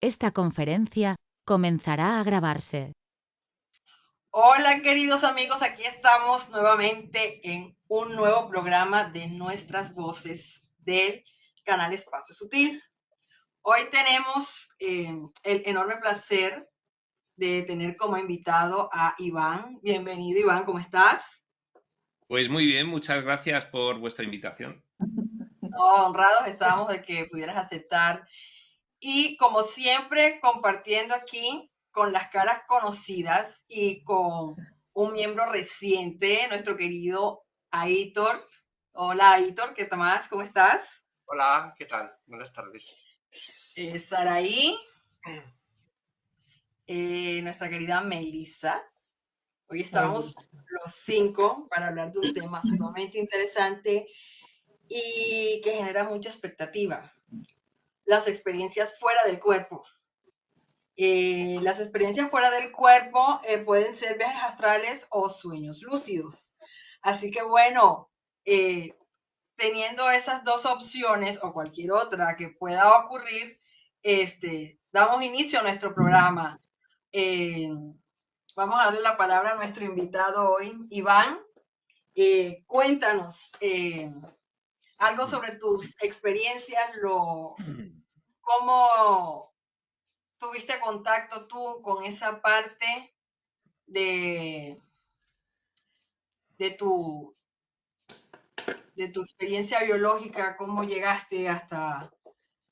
Esta conferencia comenzará a grabarse. Hola queridos amigos, aquí estamos nuevamente en un nuevo programa de nuestras voces del canal Espacio Sutil. Hoy tenemos el enorme placer de tener como invitado a Iván. Bienvenido Iván, ¿cómo estás? Pues muy bien, muchas gracias por vuestra invitación. No, honrados estamos de que pudieras aceptar. Y como siempre, compartiendo aquí con las caras conocidas y con un miembro reciente, nuestro querido Aitor. Hola Aitor, ¿qué tal más? ¿Cómo estás? Hola, ¿qué tal? Buenas tardes. Saraí, nuestra querida Melissa. Hoy estamos los cinco para hablar de un tema sumamente interesante y que genera mucha expectativa. Las experiencias fuera del cuerpo. Las experiencias fuera del cuerpo pueden ser viajes astrales o sueños lúcidos. Así que bueno, teniendo esas dos opciones o cualquier otra que pueda ocurrir, damos inicio a nuestro programa. Eh, Vamos a darle la palabra a nuestro invitado hoy, Iván. Cuéntanos algo sobre tus experiencias, cómo tuviste contacto tú con esa parte de, de, tu, de tu experiencia biológica, cómo llegaste hasta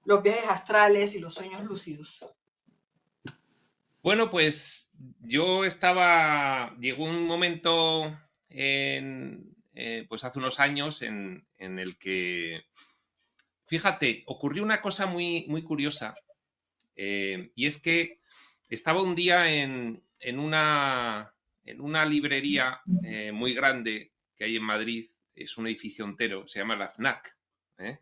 los viajes astrales y los sueños lúcidos. Bueno, pues llegó un momento pues hace unos años en el que, fíjate, ocurrió una cosa muy curiosa, y es que estaba un día en una librería muy grande que hay en Madrid, es un edificio entero, se llama la FNAC, ¿eh?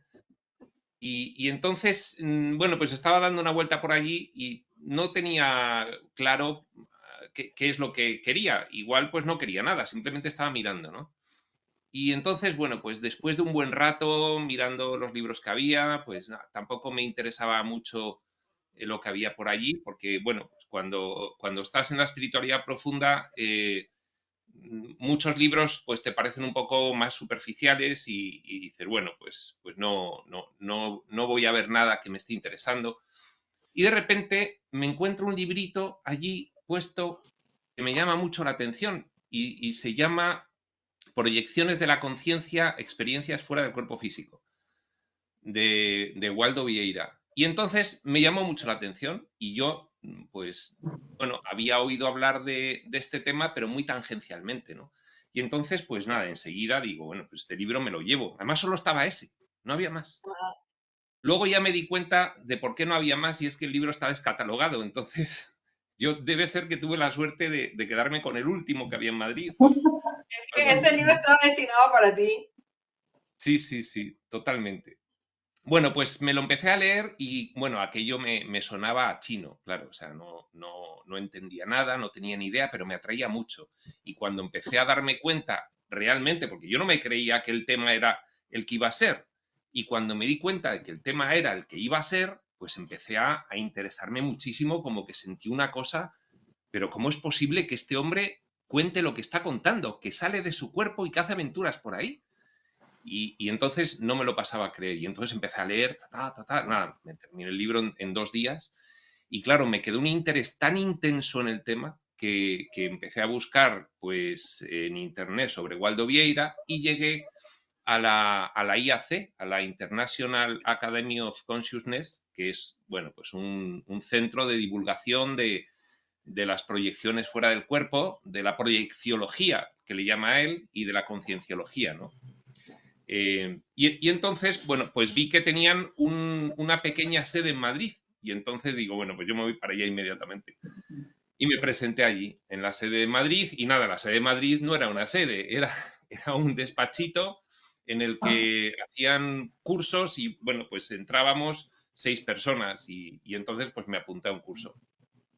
Y entonces, bueno, pues estaba dando una vuelta por allí y no tenía claro qué es lo que quería. Igual pues no quería nada, simplemente estaba mirando, ¿no? Y entonces, bueno, pues después de un buen rato mirando los libros que había, pues tampoco me interesaba mucho lo que había por allí, porque, bueno, pues cuando estás en la espiritualidad profunda, muchos libros pues te parecen un poco más superficiales y dices, bueno, pues no voy a ver nada que me esté interesando. Y de repente me encuentro un librito allí puesto que me llama mucho la atención y se llama Proyecciones de la conciencia, experiencias fuera del cuerpo físico, de Waldo Vieira. Y entonces me llamó mucho la atención y yo, pues, bueno, había oído hablar de este tema, pero muy tangencialmente, ¿no? Y entonces, pues nada, enseguida digo, bueno, pues este libro me lo llevo. Además, solo estaba ese, no había más. Luego ya me di cuenta de por qué no había más y es que el libro está descatalogado. Entonces, yo debe ser que tuve la suerte de quedarme con el último que había en Madrid o Es algo que ese así. libro estaba destinado para ti. Sí, totalmente. Bueno, pues me lo empecé a leer y, bueno, aquello me sonaba a chino, claro, o sea, no entendía nada, no tenía ni idea, pero me atraía mucho. Y cuando empecé a darme cuenta realmente, porque yo no me creía que el tema era el que iba a ser, y cuando me di cuenta de que el tema era el que iba a ser, pues empecé a interesarme muchísimo, como que sentí una cosa, pero ¿cómo es posible que este hombre cuente lo que está contando, que sale de su cuerpo y que hace aventuras por ahí? Y entonces no me lo pasaba a creer. Y entonces empecé a leer, nada, me terminé el libro en 2 días. Y claro, me quedó un interés tan intenso en el tema que empecé a buscar pues en internet sobre Waldo Vieira y llegué a la IAC, a la International Academy of Consciousness, que es, bueno, pues un centro de divulgación de las proyecciones fuera del cuerpo, de la proyecciología, que le llama a él, y de la concienciología, ¿no? Y entonces, bueno, pues vi que tenían una pequeña sede en Madrid. Y entonces digo, bueno, pues yo me voy para allá inmediatamente. Y me presenté allí, en la sede de Madrid. Y nada, la sede de Madrid no era una sede, era un despachito en el que hacían cursos y, bueno, pues entrábamos 6 personas y entonces pues me apunté a un curso.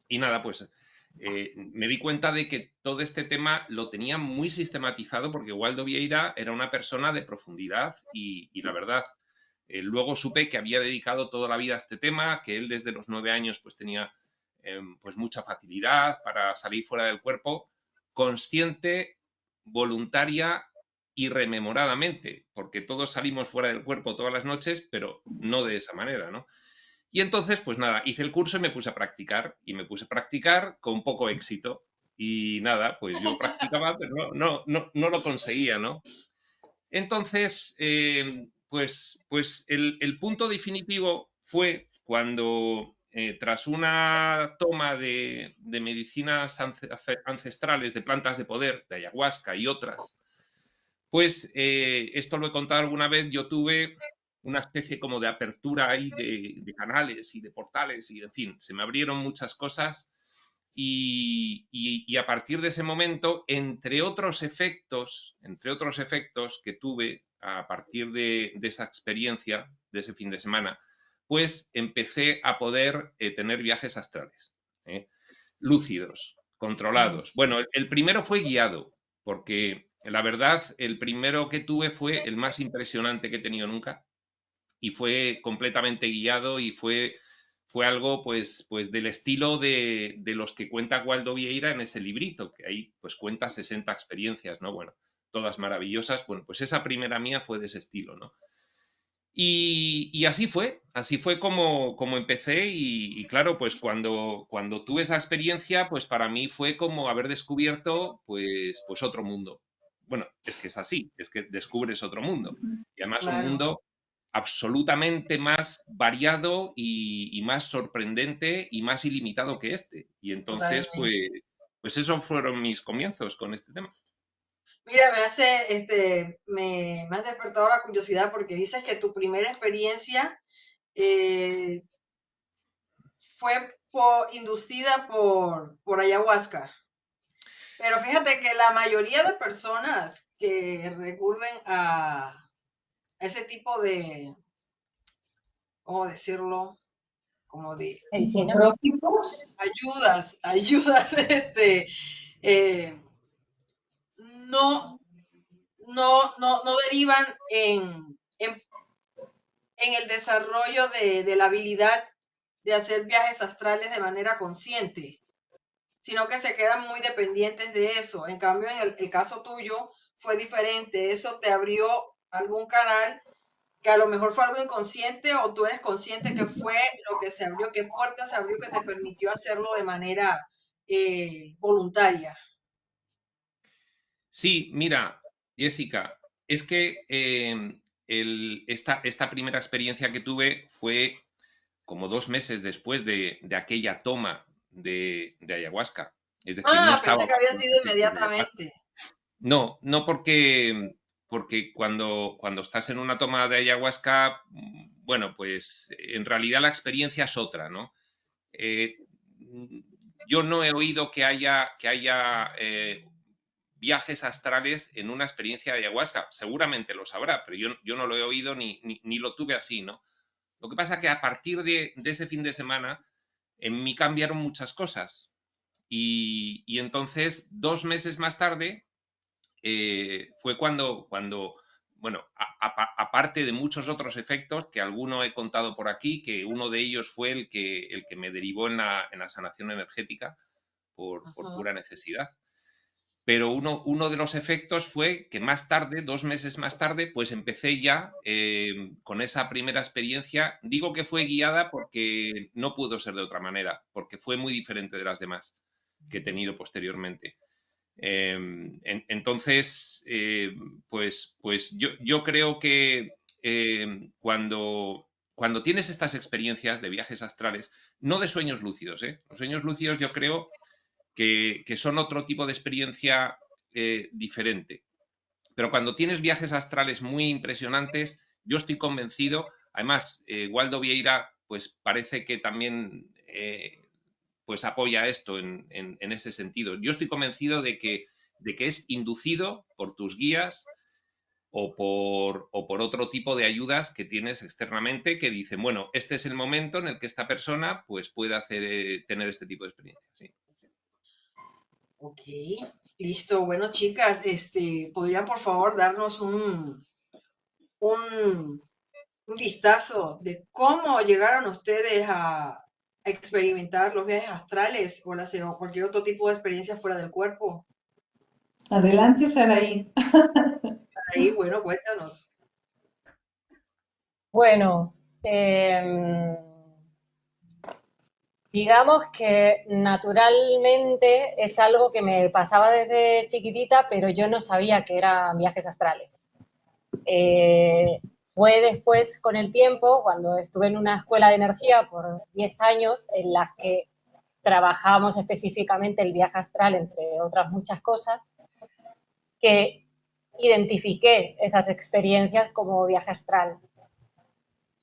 Y nada, pues me di cuenta de que todo este tema lo tenía muy sistematizado porque Waldo Vieira era una persona de profundidad y la verdad, Luego supe que había dedicado toda la vida a este tema, que él desde los 9 años pues tenía pues mucha facilidad para salir fuera del cuerpo, consciente, voluntaria y rememoradamente, porque todos salimos fuera del cuerpo todas las noches, pero no de esa manera, ¿no? Y entonces, pues nada, hice el curso y me puse a practicar, y me puse a practicar con poco éxito. Y nada, pues yo practicaba, pero no lo conseguía, ¿no? Entonces, pues el punto definitivo fue cuando, tras una toma de medicinas ancestrales, de plantas de poder, de ayahuasca y otras, pues esto lo he contado alguna vez, yo tuve una especie como de apertura ahí de canales y de portales y, en fin, se me abrieron muchas cosas y a partir de ese momento, entre otros efectos que tuve a partir de esa experiencia, de ese fin de semana, pues empecé a poder tener viajes astrales, lúcidos, controlados. Bueno, el primero fue guiado, porque la verdad, el primero que tuve fue el más impresionante que he tenido nunca y fue completamente guiado y fue algo pues del estilo de los que cuenta Waldo Vieira en ese librito, que ahí pues cuenta 60 experiencias, ¿no? Bueno, todas maravillosas. Bueno, pues esa primera mía fue de ese estilo, ¿no? Y así fue como empecé y claro, pues cuando tuve esa experiencia, pues para mí fue como haber descubierto pues otro mundo. Bueno, es que es así, es que descubres otro mundo. Y además un Claro, mundo absolutamente más variado y más sorprendente y más ilimitado que este. Y entonces, totalmente. pues esos fueron mis comienzos con este tema. Mira, me has despertado la curiosidad porque dices que tu primera experiencia eh, fue inducida por ayahuasca. Pero fíjate que la mayoría de personas que recurren a ese tipo de, ¿cómo decirlo? Como de ayudas, eh, no, no derivan en el desarrollo de la habilidad de hacer viajes astrales de manera consciente, sino que se quedan muy dependientes de eso. En cambio, en el caso tuyo fue diferente. Eso te abrió algún canal que a lo mejor fue algo inconsciente o tú eres consciente que fue lo que se abrió, qué puerta se abrió que te permitió hacerlo de manera voluntaria. Sí, mira, Jessica, es que esta primera experiencia que tuve fue como 2 meses después de aquella toma de ayahuasca. Es decir, no Ah, estaba pensé que había bajo los sido efectos de ayahuasca. inmediatamente. No porque cuando estás en una toma de ayahuasca, bueno, pues en realidad la experiencia es otra, ¿no? Eh, yo no he oído que haya viajes astrales en una experiencia de ayahuasca. Seguramente lo sabrá, pero yo no lo he oído ni lo tuve así, ¿no? Lo que pasa es que a partir de ese fin de semana, en mí cambiaron muchas cosas. Y entonces, 2 meses más tarde, fue cuando bueno, aparte de muchos otros efectos, que alguno he contado por aquí, que uno de ellos fue el que me derivó en la sanación energética por Ujú. pura necesidad. Pero uno de los efectos fue que más tarde, 2 meses más tarde, pues empecé ya con esa primera experiencia. Digo que fue guiada porque no pudo ser de otra manera, porque fue muy diferente de las demás que he tenido posteriormente. Entonces, pues yo creo que cuando tienes estas experiencias de viajes astrales, no de sueños lúcidos, los sueños lúcidos yo creo que son otro tipo de experiencia diferente. Pero cuando tienes viajes astrales muy impresionantes, yo estoy convencido, además, Waldo Vieira, pues parece que también pues apoya esto en ese sentido. Yo estoy convencido de que es inducido por tus guías o por otro tipo de ayudas que tienes externamente que dicen, bueno, este es el momento en el que esta persona pues puede tener este tipo de experiencia. Sí. Ok, listo. Bueno, chicas, ¿podrían por favor darnos un un vistazo de cómo llegaron ustedes a experimentar los viajes astrales o cualquier otro tipo de experiencia fuera del cuerpo. Adelante, Saraí. Ahí, bueno, cuéntanos. Bueno, digamos que naturalmente es algo que me pasaba desde chiquitita, pero yo no sabía que eran viajes astrales. Fue después, con el tiempo, cuando estuve en una escuela de energía por 10 años, en las que trabajábamos específicamente el viaje astral, entre otras muchas cosas, que identifiqué esas experiencias como viaje astral.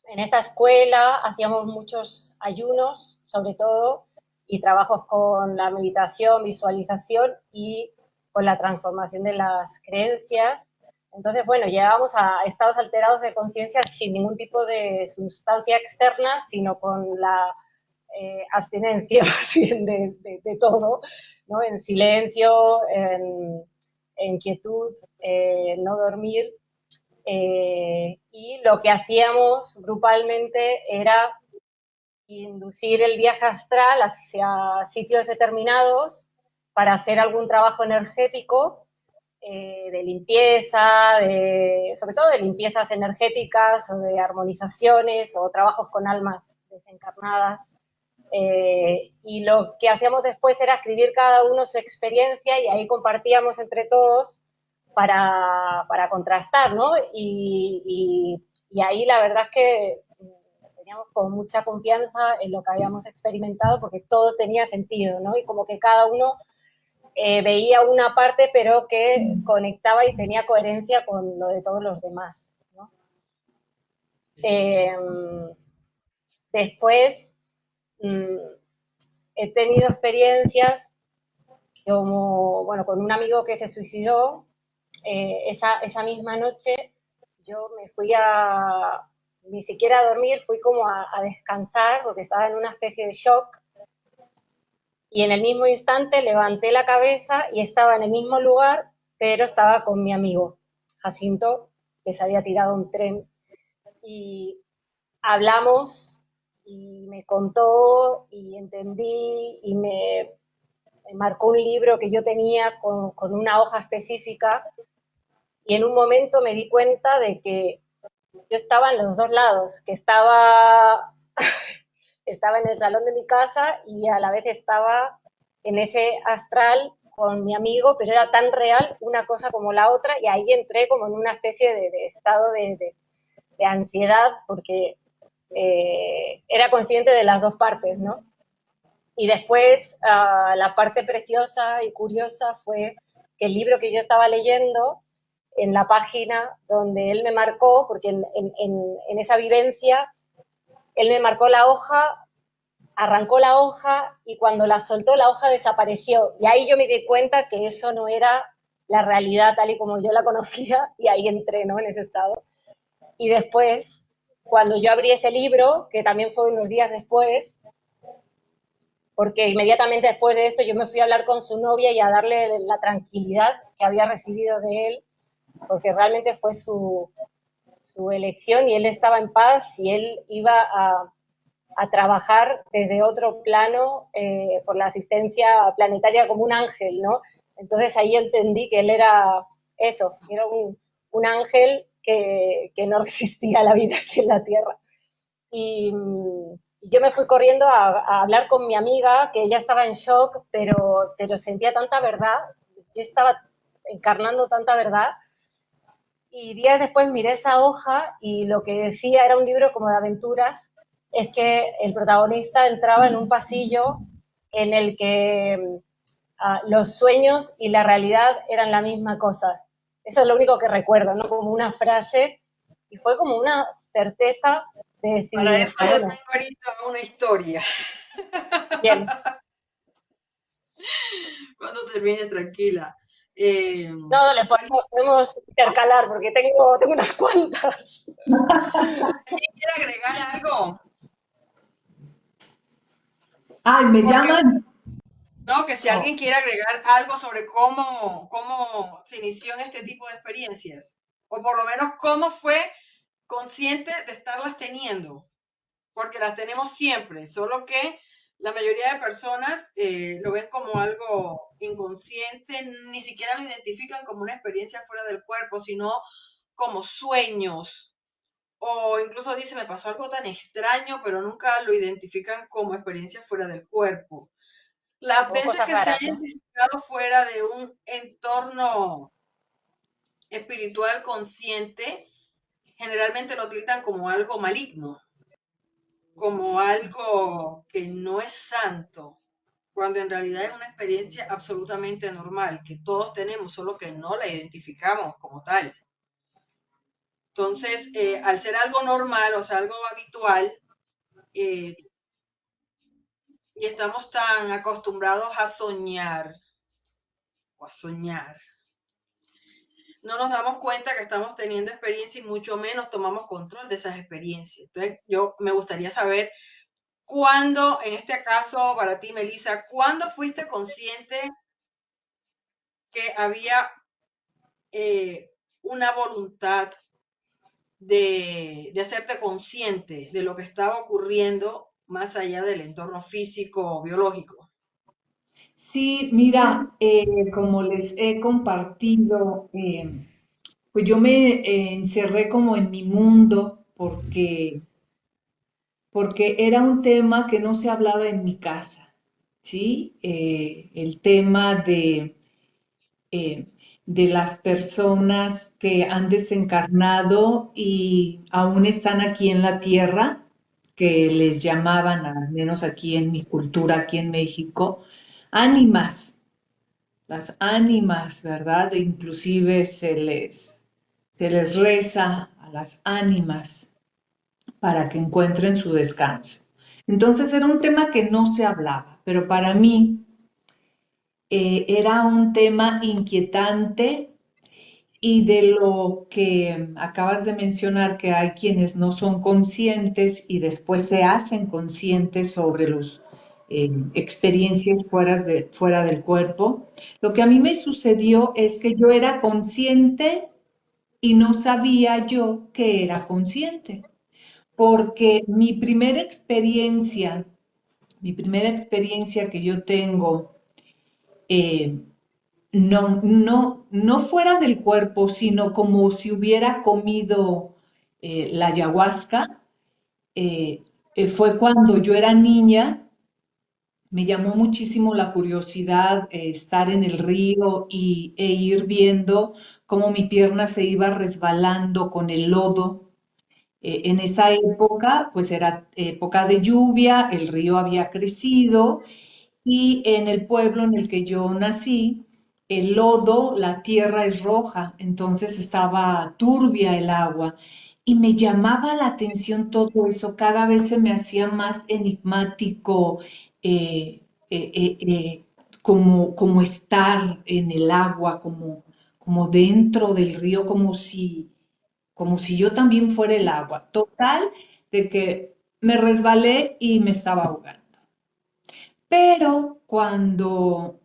En esta escuela hacíamos muchos ayunos, sobre todo, y trabajos con la meditación, visualización y con la transformación de las creencias. Entonces, bueno, llegábamos a estados alterados de conciencia sin ningún tipo de sustancia externa, sino con la abstinencia de todo, ¿no? En silencio, en quietud, no dormir. Y lo que hacíamos grupalmente era inducir el viaje astral hacia sitios determinados para hacer algún trabajo energético de limpieza, sobre todo de limpiezas energéticas o de armonizaciones o trabajos con almas desencarnadas. Y lo que hacíamos después era escribir cada uno su experiencia y ahí compartíamos entre todos para contrastar, ¿no? Y ahí la verdad es que teníamos con mucha confianza en lo que habíamos experimentado porque todo tenía sentido, ¿no? Y como que cada uno veía una parte pero que conectaba y tenía coherencia con lo de todos los demás, ¿no? Después he tenido experiencias como, bueno, con un amigo que se suicidó. Esa misma noche yo me fui ni siquiera a dormir, fui como a descansar porque estaba en una especie de shock y en el mismo instante levanté la cabeza y estaba en el mismo lugar, pero estaba con mi amigo Jacinto, que se había tirado un tren, y hablamos y me contó y entendí y me marcó un libro que yo tenía con una hoja específica y en un momento me di cuenta de que yo estaba en los dos lados, que estaba en el salón de mi casa y a la vez estaba en ese astral con mi amigo, pero era tan real una cosa como la otra y ahí entré como en una especie de estado de ansiedad porque era consciente de las dos partes, ¿no? Y después la parte preciosa y curiosa fue que el libro que yo estaba leyendo, en la página donde él me marcó, porque en esa vivencia, él me marcó la hoja, arrancó la hoja y cuando la soltó la hoja desapareció. Y ahí yo me di cuenta que eso no era la realidad tal y como yo la conocía y ahí entré, ¿no? En ese estado. Y después, cuando yo abrí ese libro, que también fue unos días después, porque inmediatamente después de esto yo me fui a hablar con su novia y a darle la tranquilidad que había recibido de él, porque realmente fue su elección y él estaba en paz y él iba a trabajar desde otro plano por la asistencia planetaria como un ángel, ¿no? Entonces ahí entendí que él era eso, era un ángel que no resistía la vida aquí en la Tierra. Y yo me fui corriendo a hablar con mi amiga, que ella estaba en shock, pero sentía tanta verdad, yo estaba encarnando tanta verdad, y días después miré esa hoja y lo que decía era un libro como de aventuras, es que el protagonista entraba en un pasillo en el que los sueños y la realidad eran la misma cosa. Eso es lo único que recuerdo, ¿no? Como una frase, y fue como una certeza de decir, Para eso yo bueno, tengo ahorita una historia. bien. Cuando termine, tranquila. No, le ¿Alguien podemos intercalar porque tengo unas cuantas. quiere agregar algo? Ay, me Porque, llaman. no, que si Oh, alguien quiere agregar algo sobre cómo se inició en este tipo de experiencias, o por lo menos cómo fue consciente de estarlas teniendo, porque las tenemos siempre, solo que la mayoría de personas lo ven como algo inconsciente, ni siquiera lo identifican como una experiencia fuera del cuerpo, sino como sueños, o incluso dice, me pasó algo tan extraño, pero nunca lo identifican como experiencia fuera del cuerpo. Las O veces cosas que se ha raras, ¿no? identificado fuera de un entorno espiritual consciente, generalmente lo tildan como algo maligno, como algo que no es santo, cuando en realidad es una experiencia absolutamente normal, que todos tenemos, solo que no la identificamos como tal. Entonces, al ser algo normal, o sea, algo habitual, y estamos tan acostumbrados a soñar, no nos damos cuenta que estamos teniendo experiencia y mucho menos tomamos control de esas experiencias. Entonces, yo me gustaría saber cuándo, en este caso para ti, Melissa, ¿cuándo fuiste consciente que había una voluntad de hacerte consciente de lo que estaba ocurriendo más allá del entorno físico o biológico? Sí, mira, como les he compartido, pues yo me encerré como en mi mundo porque era un tema que no se hablaba en mi casa, ¿sí? El tema eh, de las personas que han desencarnado y aún están aquí en la tierra, que les llamaban, al menos aquí en mi cultura, aquí en México, ánimas, las ánimas, ¿verdad? E inclusive se les reza a las ánimas para que encuentren su descanso. Entonces era un tema que no se hablaba, pero para mí era un tema inquietante y de lo que acabas de mencionar, que hay quienes no son conscientes y después se hacen conscientes sobre las experiencias fuera del cuerpo. Lo que a mí me sucedió es que yo era consciente y no sabía yo que era consciente, porque mi primera experiencia que yo tengo, eh, no fuera del cuerpo, sino como si hubiera comido la ayahuasca, fue cuando yo era niña. Me llamó muchísimo la curiosidad estar en el río e ir viendo cómo mi pierna se iba resbalando con el lodo. En esa época, pues era época de lluvia, el río había crecido y en el pueblo en el que yo nací, el lodo, la tierra es roja, entonces estaba turbia el agua. Y me llamaba la atención todo eso, cada vez se me hacía más enigmático, eh, eh, eh, eh, como estar en el agua, como dentro del río, como si yo también fuera el agua. Total, de que me resbalé y me estaba ahogando. Pero cuando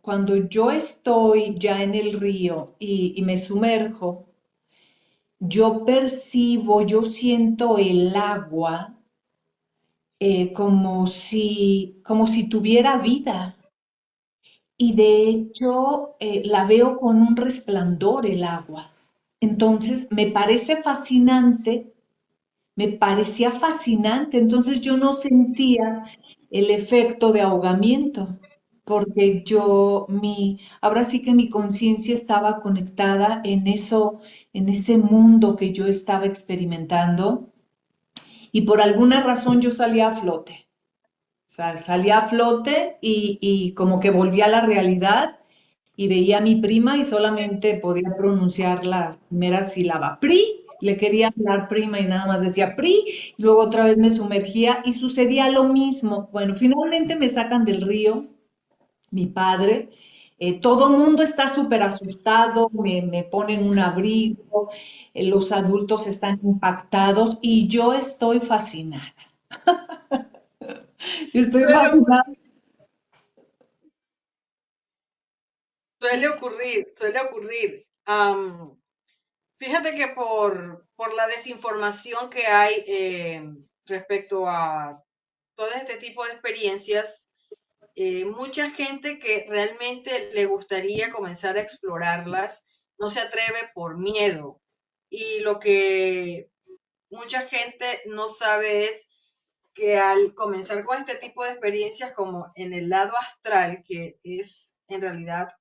yo estoy ya en el río y me sumerjo, yo percibo, yo siento el agua como si tuviera vida. Y de hecho la veo con un resplandor el agua. Entonces me parecía fascinante, entonces yo no sentía el efecto de ahogamiento, porque ahora sí que mi conciencia estaba conectada en eso, en ese mundo que yo estaba experimentando, y por alguna razón yo salía a flote. O sea, salía a flote y como que volví a la realidad y veía a mi prima y solamente podía pronunciar la primera sílaba. PRI, le quería hablar prima y nada más decía PRI, y luego otra vez me sumergía y sucedía lo mismo. Bueno, finalmente me sacan del río, mi padre. Todo el mundo está súper asustado, me ponen un abrigo, los adultos están impactados y yo estoy fascinada. Estoy Suele fascinada. Suele ocurrir, suele ocurrir. Fíjate que por la desinformación que hay respecto a todo este tipo de experiencias, mucha gente que realmente le gustaría comenzar a explorarlas no se atreve por miedo. Y lo que mucha gente no sabe es que al comenzar con este tipo de experiencias como en el lado astral, que es en realidad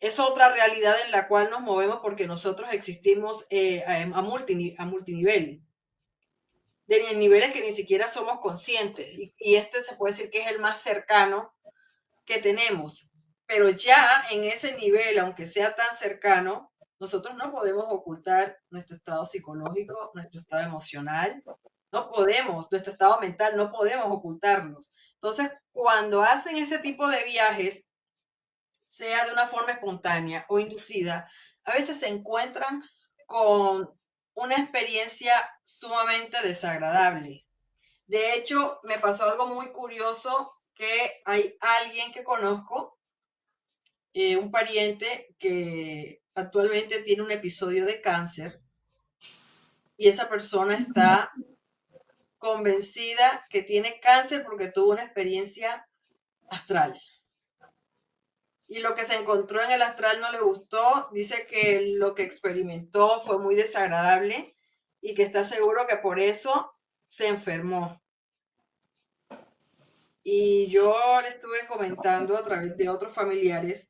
es otra realidad en la cual nos movemos porque nosotros existimos a multinivel, de niveles que ni siquiera somos conscientes. Y este se puede decir que es el más cercano que tenemos. Pero ya en ese nivel, aunque sea tan cercano, nosotros no podemos ocultar nuestro estado psicológico, nuestro estado emocional, no podemos, nuestro estado mental, no podemos ocultarlos. Entonces, cuando hacen ese tipo de viajes, sea de una forma espontánea o inducida, a veces se encuentran con una experiencia sumamente desagradable. De hecho, me pasó algo muy curioso que hay alguien que conozco, un pariente que actualmente tiene un episodio de cáncer y esa persona está convencida que tiene cáncer porque tuvo una experiencia astral. Y lo que se encontró en el astral no le gustó, dice que lo que experimentó fue muy desagradable y que está seguro que por eso se enfermó. Y yo le estuve comentando a través de otros familiares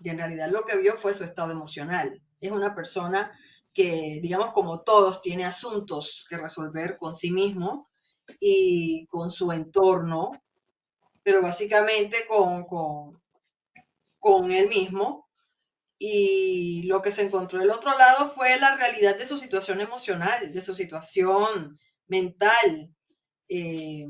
que en realidad lo que vio fue su estado emocional. Es una persona que, digamos, como todos, tiene asuntos que resolver con sí mismo y con su entorno, pero básicamente con él mismo. Y lo que se encontró del otro lado fue la realidad de su situación emocional, de su situación mental. Eh,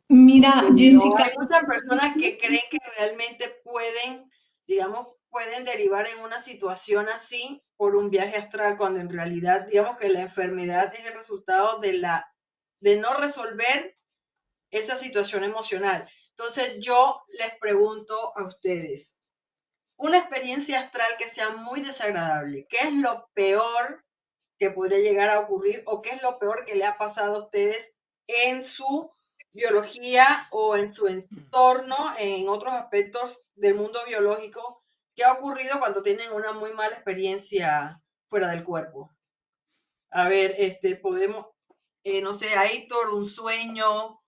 Mira, pero Jessica, hay muchas personas que creen que realmente pueden, digamos, pueden derivar en una situación así por un viaje astral, cuando en realidad, digamos que la enfermedad es el resultado de no resolver esa situación emocional. Entonces yo les pregunto a ustedes, una experiencia astral que sea muy desagradable, ¿qué es lo peor que podría llegar a ocurrir o qué es lo peor que le ha pasado a ustedes en su biología o en su entorno, en otros aspectos del mundo biológico? ¿Qué ha ocurrido cuando tienen una muy mala experiencia fuera del cuerpo? A ver, podemos, no sé, Aitor, un sueño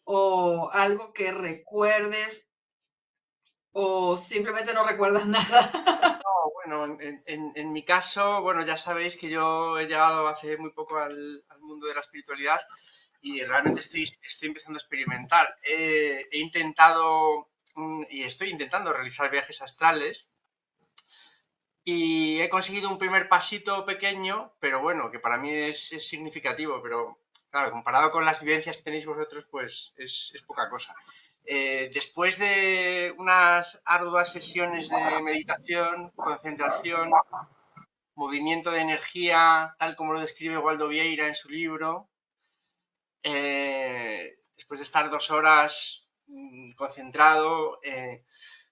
o algo que recuerdes o simplemente no recuerdas nada. No, bueno, en mi caso, bueno, ya sabéis que yo he llegado hace muy poco al mundo de la espiritualidad y realmente estoy empezando a experimentar. He intentado y estoy intentando realizar viajes astrales y he conseguido un primer pasito pequeño, pero bueno, que para mí es significativo, pero claro, comparado con las vivencias que tenéis vosotros, pues es poca cosa. Después de unas arduas sesiones de meditación, concentración, movimiento de energía, tal como lo describe Waldo Vieira en su libro, después de estar 2 horas concentrado,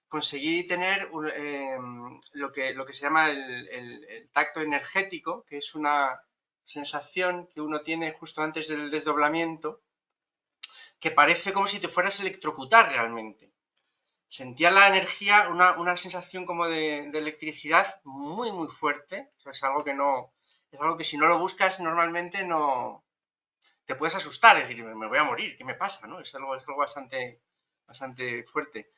conseguí tener lo que se llama el tacto energético, que es una sensación que uno tiene justo antes del desdoblamiento, que parece como si te fueras a electrocutar realmente. Sentía la energía, una sensación como de electricidad muy, muy fuerte. O sea, es algo que no, es algo que si no lo buscas normalmente no te puedes asustar, es decir, me voy a morir, ¿qué me pasa? ¿No? Es algo bastante, bastante fuerte.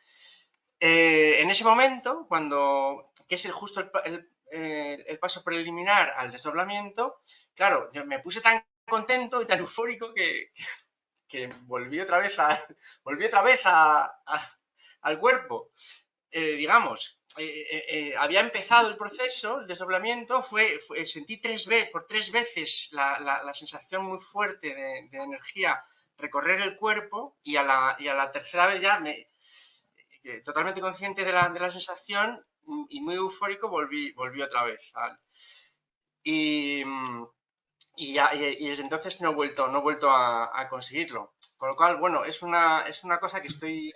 En ese momento, que es justo el paso preliminar al desdoblamiento, claro, yo me puse tan contento y tan eufórico que volví otra vez, al cuerpo. Digamos, había empezado el proceso, el desdoblamiento, sentí por 3 veces la sensación muy fuerte de energía recorrer el cuerpo y a la tercera vez ya totalmente consciente de la sensación y muy eufórico volví otra vez. ¿Vale? Y, y desde entonces no he vuelto a conseguirlo. Con lo cual, bueno, es una cosa que estoy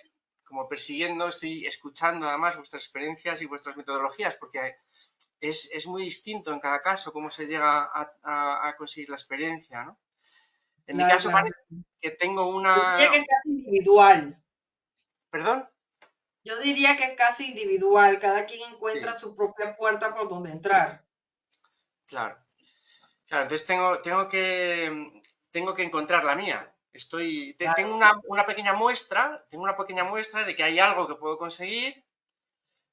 como persiguiendo, estoy escuchando además vuestras experiencias y vuestras metodologías, porque es muy distinto en cada caso cómo se llega a conseguir la experiencia, ¿no? En mi Claro, caso claro. parece que tengo Yo una... diría que es casi individual. ¿Perdón? Yo diría que es casi individual. Cada quien encuentra Sí, su propia puerta por donde entrar. claro. Claro, entonces tengo que encontrar la mía. Tengo una pequeña muestra, de que hay algo que puedo conseguir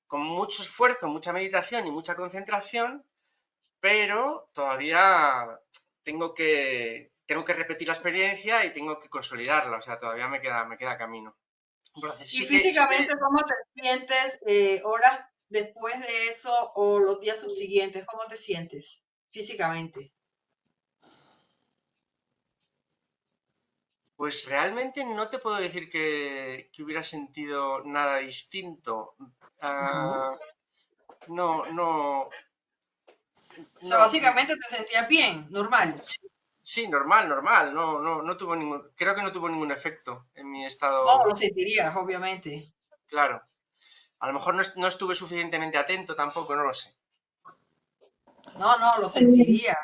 con mucho esfuerzo, mucha meditación y mucha concentración, pero todavía tengo que repetir la experiencia y tengo que consolidarla, o sea, todavía me queda camino. Entonces, Y físicamente, ¿cómo te sientes horas después de eso o los días subsiguientes? ¿Cómo te sientes físicamente? pues realmente no te puedo decir que hubiera sentido nada distinto. Ah, no, no, O sea, no. básicamente te sentías bien, normal. Sí, normal, normal. No tuvo creo que no tuvo ningún efecto en mi No, estado. lo sentirías, obviamente. Claro. A lo mejor no estuve suficientemente atento tampoco, no lo sé. No, lo sentirías.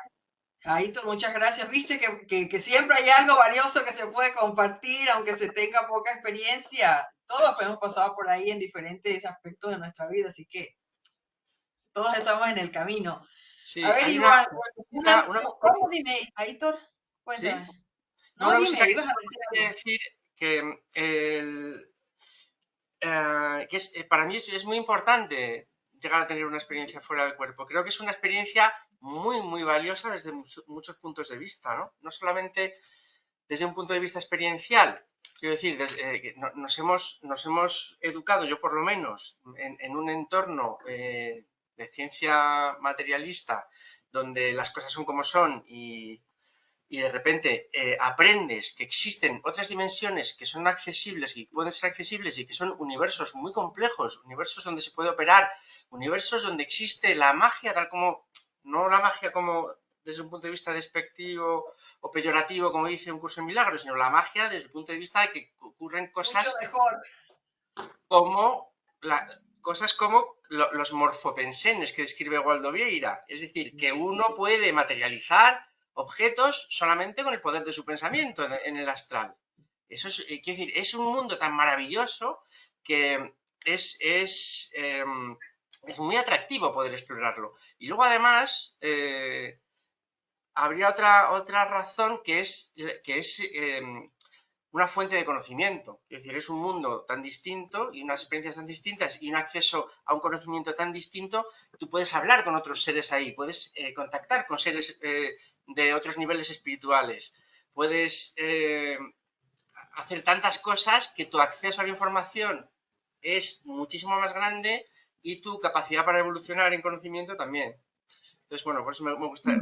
Aito, muchas gracias. Viste que siempre hay algo valioso que se puede compartir, aunque se tenga poca experiencia. Todos hemos pasado por ahí en diferentes aspectos de nuestra vida, así que todos estamos en el camino. A Sí, ver, hay Iván, una ¿cómo dime, Aitor? sí, Cuéntame. no, No, una dime, cosita que ibas a decir quería algo. decir que para mí es muy importante llegar a tener una experiencia fuera del cuerpo. Creo que es una experiencia muy, muy valiosa desde muchos puntos de vista, ¿no? No solamente desde un punto de vista experiencial. Quiero decir, que nos hemos educado, yo por lo menos, en un entorno de ciencia materialista, donde las cosas son como son y de repente aprendes que existen otras dimensiones que son accesibles y que pueden ser accesibles y que son universos muy complejos, universos donde se puede operar, universos donde existe la magia tal como, no la magia como desde un punto de vista despectivo o peyorativo, como dice un curso en milagros, sino la magia desde el punto de vista de que ocurren Mucho cosas mejor. como cosas como los morfopensenes que describe Waldo Vieira. Es decir, que uno puede materializar objetos solamente con el poder de su pensamiento en el astral. Eso es, quiero decir, es un mundo tan maravilloso que es muy atractivo poder explorarlo. Y luego además habría otra razón que es una fuente de conocimiento. Es decir, es un mundo tan distinto y unas experiencias tan distintas y un acceso a un conocimiento tan distinto. Tú puedes hablar con otros seres ahí, puedes contactar con seres de otros niveles espirituales, puedes hacer tantas cosas que tu acceso a la información es muchísimo más grande y tu capacidad para evolucionar en conocimiento también. Entonces, bueno, por eso me gusta.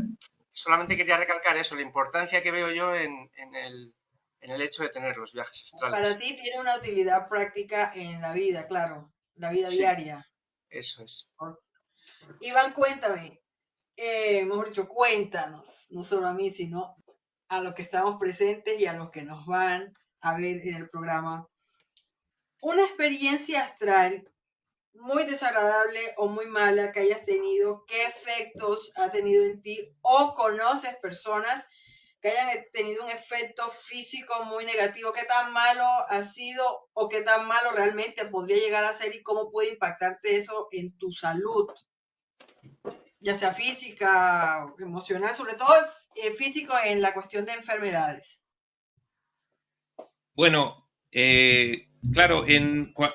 Solamente quería recalcar eso, la importancia que veo yo en el hecho de tener los viajes Para astrales. ti tiene una utilidad práctica en la vida, claro, la vida Sí, diaria. eso es. Iván, cuéntame, mejor dicho, cuéntanos, no solo a mí, sino a los que estamos presentes y a los que nos van a ver en el programa. Una experiencia astral muy desagradable o muy mala que hayas tenido, ¿qué efectos ha tenido en ti? ¿O conoces personas que hayan tenido un efecto físico muy negativo? ¿Qué tan malo ha sido o qué tan malo realmente podría llegar a ser y cómo puede impactarte eso en tu salud? Ya sea física, emocional, sobre todo físico en la cuestión de enfermedades. Bueno, claro,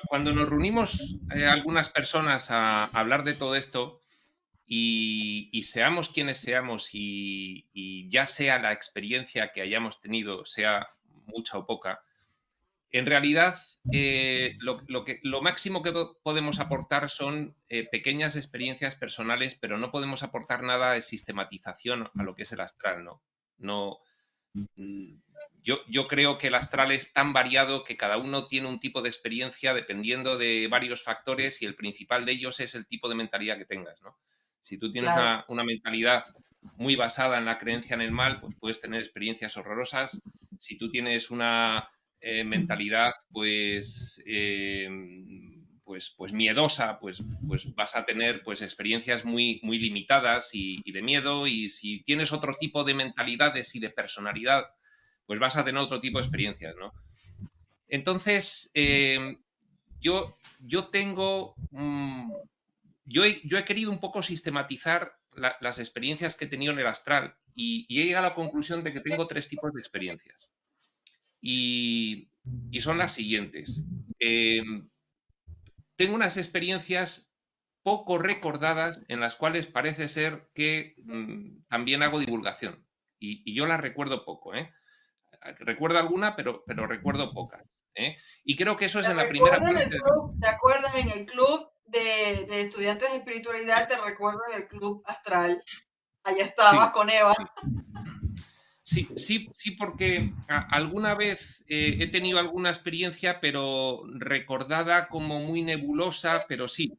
cuando nos reunimos algunas personas a hablar de todo esto y seamos quienes seamos y ya sea la experiencia que hayamos tenido, sea mucha o poca, en realidad lo máximo que podemos aportar son pequeñas experiencias personales, pero no podemos aportar nada de sistematización a lo que es el astral, ¿no? No, yo creo que el astral es tan variado que cada uno tiene un tipo de experiencia dependiendo de varios factores y el principal de ellos es el tipo de mentalidad que tengas, ¿no? Si tú tienes Claro. una mentalidad muy basada en la creencia en el mal, pues puedes tener experiencias horrorosas. Si tú tienes una mentalidad pues miedosa, pues vas a tener pues experiencias muy limitadas y de miedo, y si tienes otro tipo de mentalidades y de personalidad, pues vas a tener otro tipo de experiencias, ¿no? Entonces, yo tengo... yo he querido un poco sistematizar las experiencias que he tenido en el astral y he llegado a la conclusión de que tengo 3 tipos de experiencias. Y son las siguientes. Tengo unas experiencias poco recordadas en las cuales parece ser que también hago divulgación. Y yo las recuerdo poco, ¿eh? Recuerdo alguna, pero recuerdo pocas, ¿eh? Y creo que eso es en la primera parte. ¿Te acuerdas en el club de estudiantes de espiritualidad? Te recuerdo en el club astral. Allá estabas con Eva. Sí, porque alguna vez he tenido alguna experiencia, pero recordada como muy nebulosa, pero sí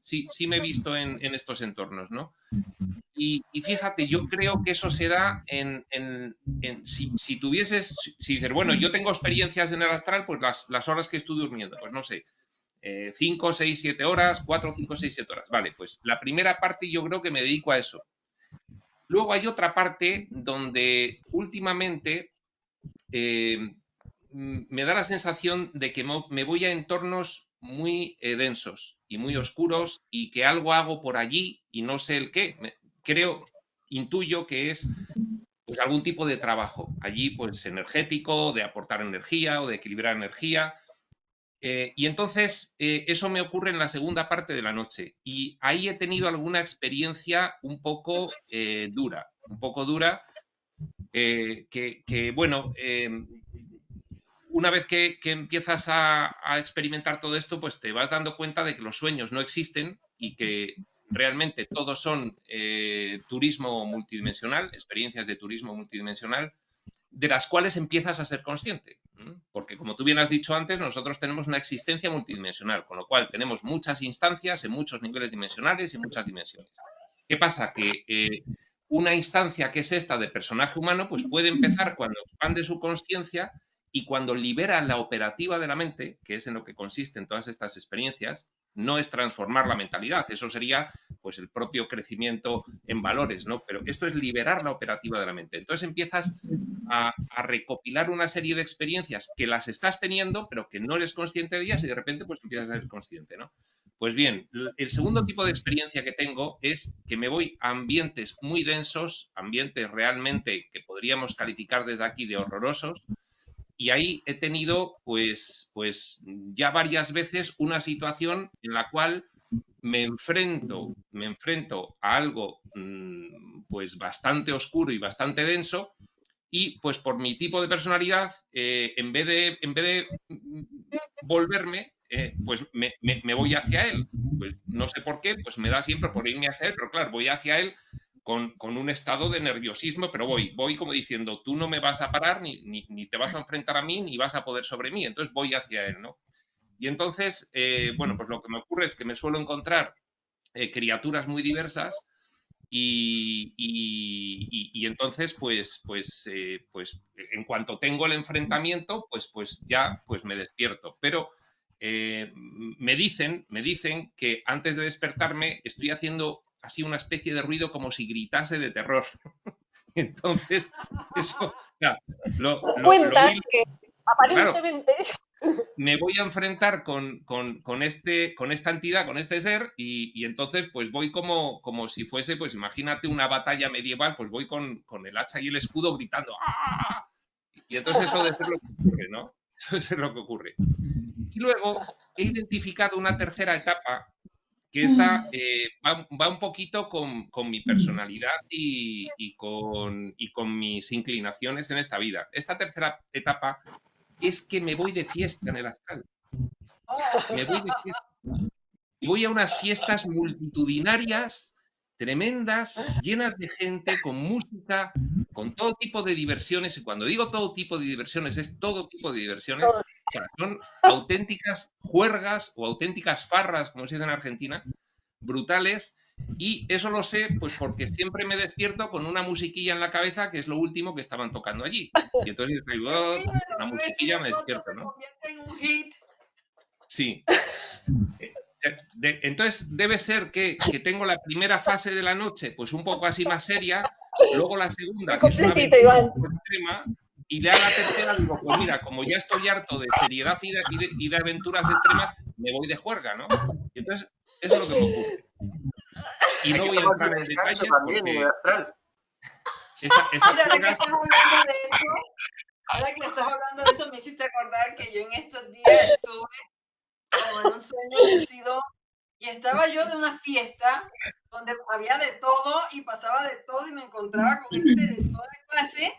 me he visto en estos entornos, ¿no? Y fíjate, yo creo que eso se da si tuvieses, si dices, bueno, yo tengo experiencias en el astral, pues las horas que estoy durmiendo, pues no sé, 5, 6, 7 horas, 4, 5, 6, 7 horas. Vale, pues la primera parte yo creo que me dedico a eso. Luego hay otra parte donde últimamente me da la sensación de que me voy a entornos muy densos y muy oscuros, y que algo hago por allí y no sé el qué. Intuyo que es pues algún tipo de trabajo allí, pues energético, de aportar energía o de equilibrar energía. Y entonces eso me ocurre en la segunda parte de la noche, y ahí he tenido alguna experiencia un poco dura, bueno, una vez que empiezas a experimentar todo esto, pues te vas dando cuenta de que los sueños no existen y que realmente todos son turismo multidimensional, experiencias de turismo multidimensional, de las cuales empiezas a ser consciente. Porque, como tú bien has dicho antes, nosotros tenemos una existencia multidimensional, con lo cual tenemos muchas instancias en muchos niveles dimensionales y muchas dimensiones. ¿Qué pasa? Que una instancia que es esta de personaje humano, pues puede empezar cuando expande su consciencia y cuando libera la operativa de la mente, que es en lo que consisten todas estas experiencias. No es transformar la mentalidad, eso sería pues el propio crecimiento en valores, ¿no? Pero esto es liberar la operativa de la mente. Entonces empiezas a recopilar una serie de experiencias que las estás teniendo, pero que no eres consciente de ellas, y de repente pues empiezas a ser consciente, ¿no? Pues bien, el segundo tipo de experiencia que tengo es que me voy a ambientes muy densos, ambientes realmente que podríamos calificar desde aquí de horrorosos, y ahí he tenido pues ya varias veces una situación en la cual me enfrento a algo pues bastante oscuro y bastante denso, y pues por mi tipo de personalidad, en vez de volverme, pues me voy hacia él. Pues no sé por qué, pues me da siempre por irme hacia él, pero claro, voy hacia él con un estado de nerviosismo, pero voy como diciendo, tú no me vas a parar, ni te vas a enfrentar a mí, ni vas a poder sobre mí, entonces voy hacia él, ¿no? Y entonces, bueno, pues lo que me ocurre es que me suelo encontrar criaturas muy diversas, y entonces, pues en cuanto tengo el enfrentamiento, pues ya pues me despierto. Pero me dicen que antes de despertarme estoy haciendo así una especie de ruido como si gritase de terror. Entonces, eso, claro, Cuentan que aparentemente... Claro, me voy a enfrentar con esta entidad, con este ser, y entonces pues voy como si fuese, pues imagínate una batalla medieval, pues voy con el hacha y el escudo gritando ¡ah! Y entonces eso debe ser lo que ocurre, ¿no? Eso es lo que ocurre. Y luego he identificado una tercera etapa, que esta va un poquito con mi personalidad y con mis inclinaciones en esta vida. Esta tercera etapa es que me voy de fiesta en el astral. Me voy de fiesta. Y voy a unas fiestas multitudinarias, tremendas, llenas de gente, con música, con todo tipo de diversiones. Y cuando digo todo tipo de diversiones, es todo tipo de diversiones. O sea, son auténticas juergas o auténticas farras, como se dice en Argentina, brutales. Y eso lo sé pues porque siempre me despierto con una musiquilla en la cabeza, que es lo último que estaban tocando allí. Y entonces digo, una musiquilla, me despierto, ¿no? Repeat. Sí. Entonces debe ser que tengo la primera fase de la noche pues un poco así más seria, luego la segunda que es una Completito, aventura Iván. extrema, y ya la tercera digo, pues mira, como ya estoy harto de seriedad y de aventuras extremas, me voy de juerga, ¿no? Y entonces eso es lo que me ocurre. Y Hay no que voy a tomar entrar un en descanso detalles también en el porque astral. esas Mira, ahora que juergas, estás hablando de eso, ahora que estás hablando de eso, me hiciste acordar que yo en estos días estuve como en un sueño lúcido y estaba yo de una fiesta donde había de todo y pasaba de todo y me encontraba con gente de toda clase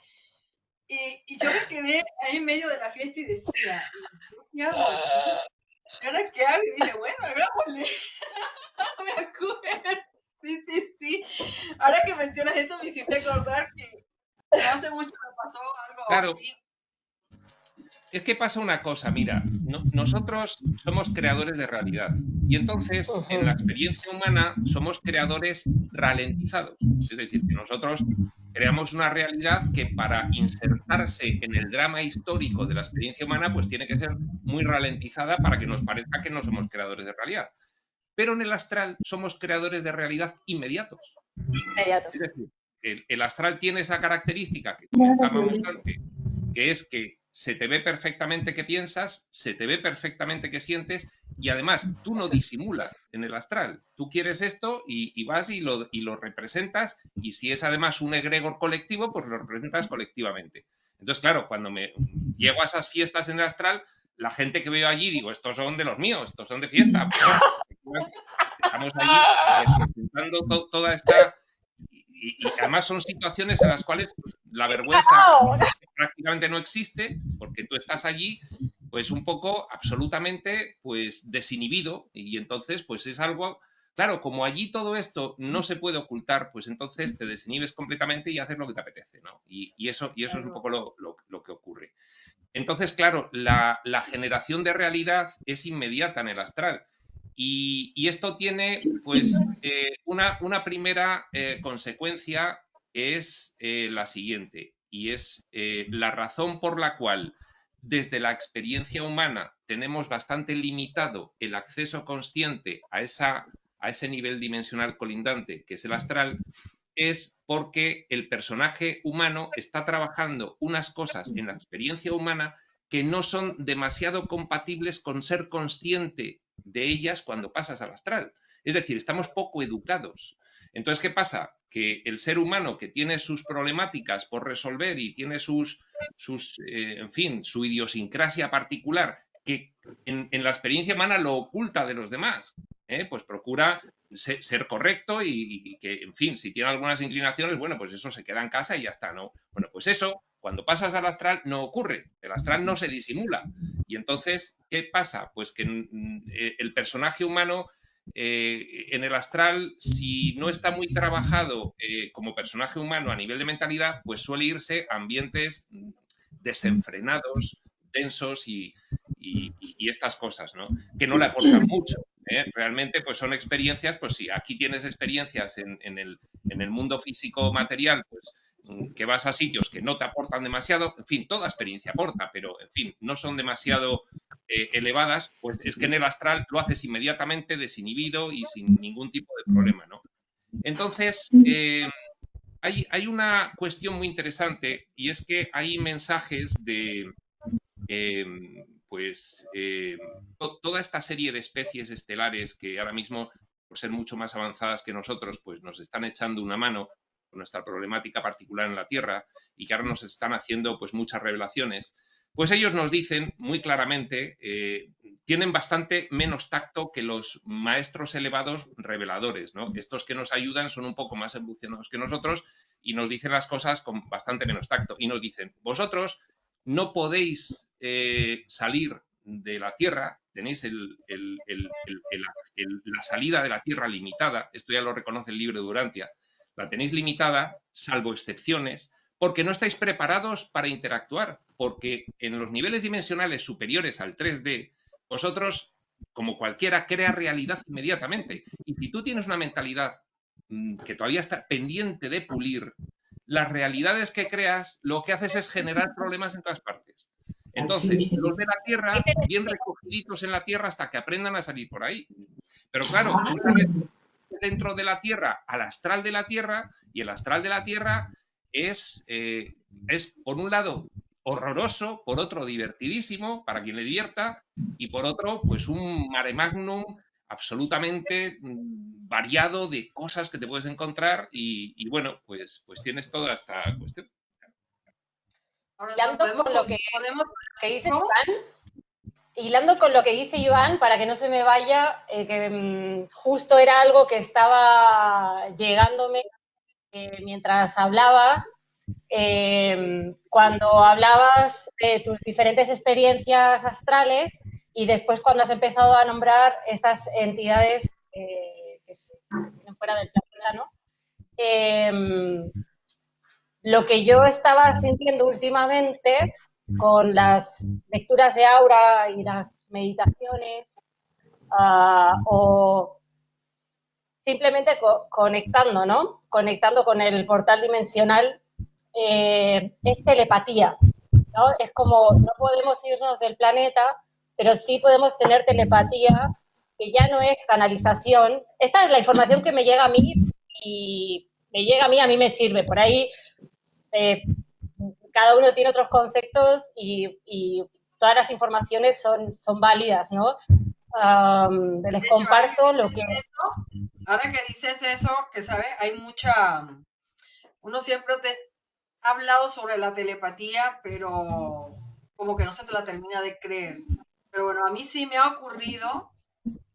y yo me quedé ahí en medio de la fiesta y decía, ¿qué hago aquí? ¿Y ahora qué hago? Y dije, bueno, hagámosle. Me acuerdo. Sí. Ahora que mencionas esto me hiciste acordar que no hace mucho me pasó algo claro, así. es que pasa una cosa, mira, nosotros somos creadores de realidad y entonces en la experiencia humana somos creadores ralentizados. Es decir, que nosotros creamos una realidad que para insertarse en el drama histórico de la experiencia humana pues tiene que ser muy ralentizada para que nos parezca que no somos creadores de realidad. Pero en el astral somos creadores de realidad inmediatos. Es decir, el astral tiene esa característica que comentábamos antes, que es que se te ve perfectamente qué piensas, se te ve perfectamente qué sientes y además tú no disimulas en el astral. Tú quieres esto y vas y lo representas y si es además un egregor colectivo, pues lo representas colectivamente. Entonces, claro, cuando me llego a esas fiestas en el astral, la gente que veo allí, digo, estos son de los míos, estos son de fiesta. Pues, estamos allí representando toda esta... Y además son situaciones en las cuales la vergüenza prácticamente no existe, porque tú estás allí, pues un poco absolutamente pues desinhibido, y entonces pues es algo, claro, como allí todo esto no se puede ocultar, pues entonces te desinhibes completamente y haces lo que te apetece, ¿no? Y eso es un poco lo que ocurre. Entonces, claro, la generación de realidad es inmediata en el astral. Y esto tiene, pues, una primera consecuencia es la siguiente, y es la razón por la cual desde la experiencia humana tenemos bastante limitado el acceso consciente a ese nivel dimensional colindante que es el astral, es porque el personaje humano está trabajando unas cosas en la experiencia humana que no son demasiado compatibles con ser consciente de ellas cuando pasas al astral. Es decir, estamos poco educados. Entonces, ¿qué pasa? Que el ser humano que tiene sus problemáticas por resolver y tiene en fin, su idiosincrasia particular, que en la experiencia humana lo oculta de los demás, pues procura ser correcto y que, en fin, si tiene algunas inclinaciones, bueno, pues eso se queda en casa y ya está, ¿no? Bueno, pues eso, cuando pasas al astral, no ocurre. El astral no se disimula. Y entonces, ¿qué pasa? Pues que el personaje humano en el astral, si no está muy trabajado como personaje humano a nivel de mentalidad, pues suele irse a ambientes desenfrenados, densos y estas cosas, ¿no? Que no le aportan mucho. Realmente, pues son experiencias, pues sí, aquí tienes experiencias en el mundo físico material, pues que vas a sitios que no te aportan demasiado, en fin, toda experiencia aporta, pero en fin, no son demasiado elevadas, pues es que en el astral lo haces inmediatamente desinhibido y sin ningún tipo de problema, ¿no? Entonces, hay una cuestión muy interesante y es que hay mensajes de, toda esta serie de especies estelares que ahora mismo, por ser mucho más avanzadas que nosotros, pues nos están echando una mano con nuestra problemática particular en la Tierra y que ahora nos están haciendo pues muchas revelaciones, pues ellos nos dicen muy claramente, tienen bastante menos tacto que los maestros elevados reveladores, ¿no? Estos que nos ayudan son un poco más evolucionados que nosotros y nos dicen las cosas con bastante menos tacto y nos dicen, vosotros no podéis salir de la Tierra, tenéis la salida de la Tierra limitada, esto ya lo reconoce el libro de Urantia, la tenéis limitada, salvo excepciones, porque no estáis preparados para interactuar, porque en los niveles dimensionales superiores al 3D, vosotros, como cualquiera, crea realidad inmediatamente. Y si tú tienes una mentalidad que todavía está pendiente de pulir, las realidades que creas, lo que haces es generar problemas en todas partes. Entonces, Así los de es. la Tierra, bien recogiditos en la Tierra hasta que aprendan a salir por ahí. Pero claro, una vez dentro de la Tierra, al astral de la Tierra, y el astral de la Tierra es por un lado, horroroso, por otro, divertidísimo, para quien le divierta, y por otro, pues un mare magnum absolutamente variado de cosas que te puedes encontrar y bueno, pues tienes toda esta cuestión. Ahora, Hilando con lo que dice ¿cómo? Iván, hilando con lo que dice Iván, para que no se me vaya, que justo era algo que estaba llegándome mientras hablabas, cuando hablabas de tus diferentes experiencias astrales y después cuando has empezado a nombrar estas entidades que se tienen fuera del plano. Lo que yo estaba sintiendo últimamente con las lecturas de aura y las meditaciones, o simplemente conectando, ¿no? Conectando con el portal dimensional, es telepatía, ¿no? Es como, no podemos irnos del planeta, pero sí podemos tener telepatía, que ya no es canalización. Esta es la información que me llega a mí y me llega a mí me sirve. Por ahí cada uno tiene otros conceptos y todas las informaciones son válidas, ¿no? Les De hecho, comparto lo que... Ahora que dices eso, que sabes, hay uno siempre te ha hablado sobre la telepatía, pero como que no se te la termina de creer. Pero bueno, a mí sí me ha ocurrido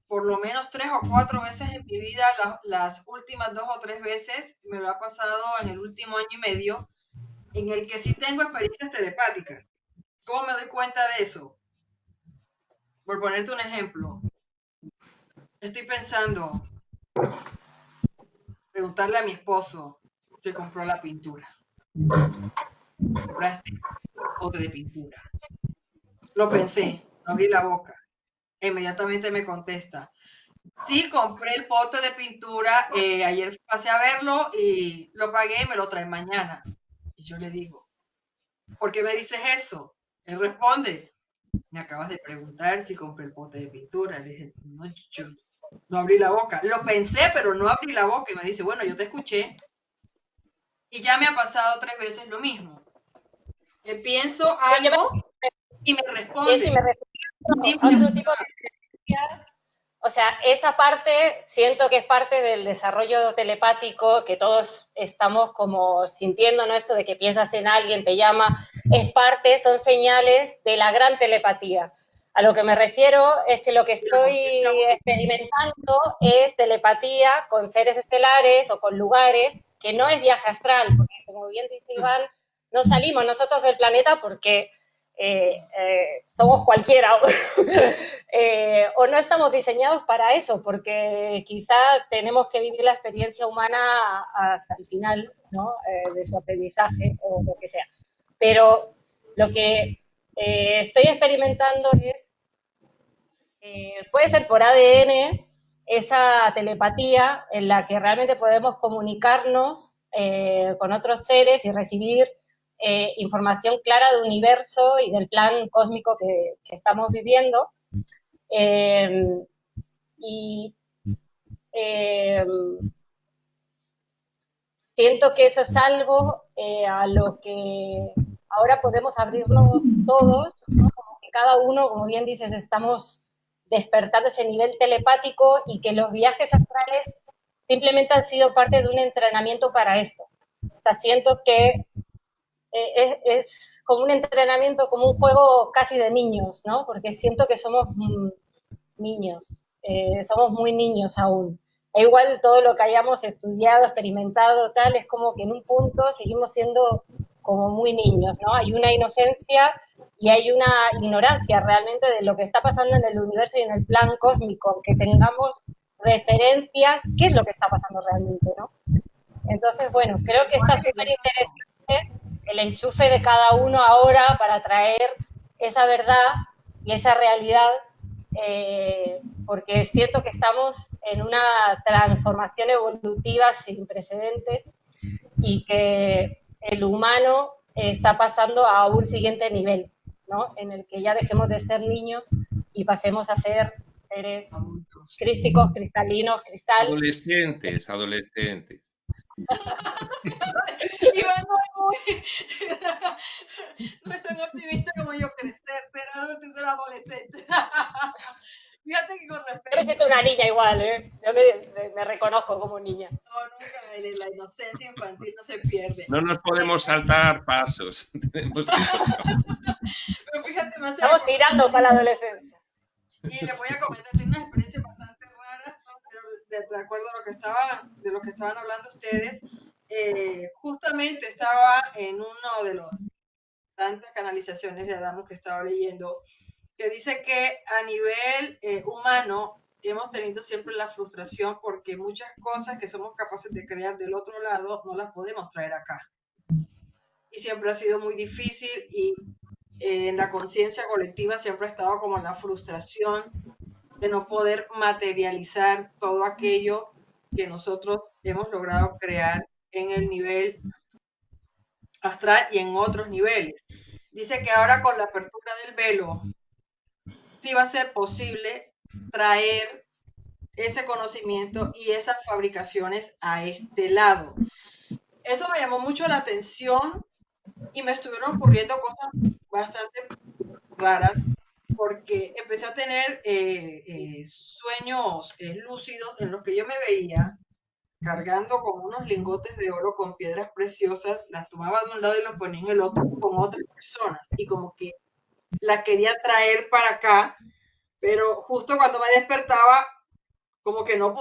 por lo menos 3 o 4 veces en mi vida, las últimas 2 o 3 veces me lo ha pasado en el último año y medio, en el que sí tengo experiencias telepáticas. ¿Cómo me doy cuenta de eso? Por ponerte un ejemplo, estoy pensando preguntarle a mi esposo si compró la pintura. ¿Compraste pote de pintura? Lo pensé, abrí la boca. E inmediatamente me contesta: sí, compré el pote de pintura, ayer pasé a verlo y lo pagué y me lo traen mañana. Y yo le digo: ¿por qué me dices eso? Él responde: me acabas de preguntar si compré el pote de pintura. Le dice: no, yo no abrí la boca. Lo pensé, pero no abrí la boca. Y me dice: bueno, yo te escuché. Y ya me ha pasado 3 veces lo mismo. Que pienso algo y me responde. Sí, me refiero a otro tipo de experiencia. O sea, esa parte siento que es parte del desarrollo telepático, que todos estamos como sintiendo, ¿no? Esto de que piensas en alguien, te llama, es parte, son señales de la gran telepatía. A lo que me refiero es que lo que estoy experimentando es telepatía con seres estelares o con lugares, que no es viaje astral, porque como bien dice Iván, no salimos nosotros del planeta porque somos cualquiera o no estamos diseñados para eso, porque quizá tenemos que vivir la experiencia humana hasta el final, ¿no? De su aprendizaje o lo que sea. Pero lo que estoy experimentando es, puede ser por ADN, esa telepatía en la que realmente podemos comunicarnos con otros seres y recibir información clara del universo y del plan cósmico que estamos viviendo. Y siento que eso es algo a lo que ahora podemos abrirnos todos, ¿no? Como que cada uno, como bien dices, estamos despertando ese nivel telepático y que los viajes astrales simplemente han sido parte de un entrenamiento para esto. O sea, siento que es como un entrenamiento, como un juego casi de niños, ¿no? Porque siento que somos niños, somos muy niños aún. E igual todo lo que hayamos estudiado, experimentado, tal, es como que en un punto seguimos siendo como muy niños, ¿no? Hay una inocencia y hay una ignorancia realmente de lo que está pasando en el universo y en el plan cósmico, que tengamos referencias, qué es lo que está pasando realmente, ¿no? Entonces, bueno, creo que está súper interesante el enchufe de cada uno ahora para traer esa verdad y esa realidad, porque siento que estamos en una transformación evolutiva sin precedentes y que el humano está pasando a un siguiente nivel, ¿no? En el que ya dejemos de ser niños y pasemos a ser seres Adultos. crísticos, cristalinos, cristal. Adolescentes. Iván no es muy, no es tan optimista como yo, crecer, ser adulto y ser adolescente. Fíjate que con Yo me respecto, siento una niña igual, ¿eh? Yo me reconozco como niña. no, nunca, la inocencia infantil no se pierde. No nos podemos saltar pasos. Tenemos que Pero fíjate, me hace Estamos acordar, tirando para la adolescencia. y les voy a comentar, tengo una experiencia bastante rara, pero de acuerdo a lo de lo que estaban hablando ustedes, justamente estaba en uno de los tantas canalizaciones de Adamo que estaba leyendo, que dice que a nivel humano hemos tenido siempre la frustración porque muchas cosas que somos capaces de crear del otro lado no las podemos traer acá. Y siempre ha sido muy difícil y en la conciencia colectiva siempre ha estado como la frustración de no poder materializar todo aquello que nosotros hemos logrado crear en el nivel astral y en otros niveles. Dice que ahora con la apertura del velo sí va a ser posible traer ese conocimiento y esas fabricaciones a este lado. Eso me llamó mucho la atención y me estuvieron ocurriendo cosas bastante raras porque empecé a tener sueños lúcidos en los que yo me veía cargando con unos lingotes de oro con piedras preciosas, las tomaba de un lado y las ponía en el otro con otras personas y como que las quería traer para acá, pero justo cuando me despertaba como que no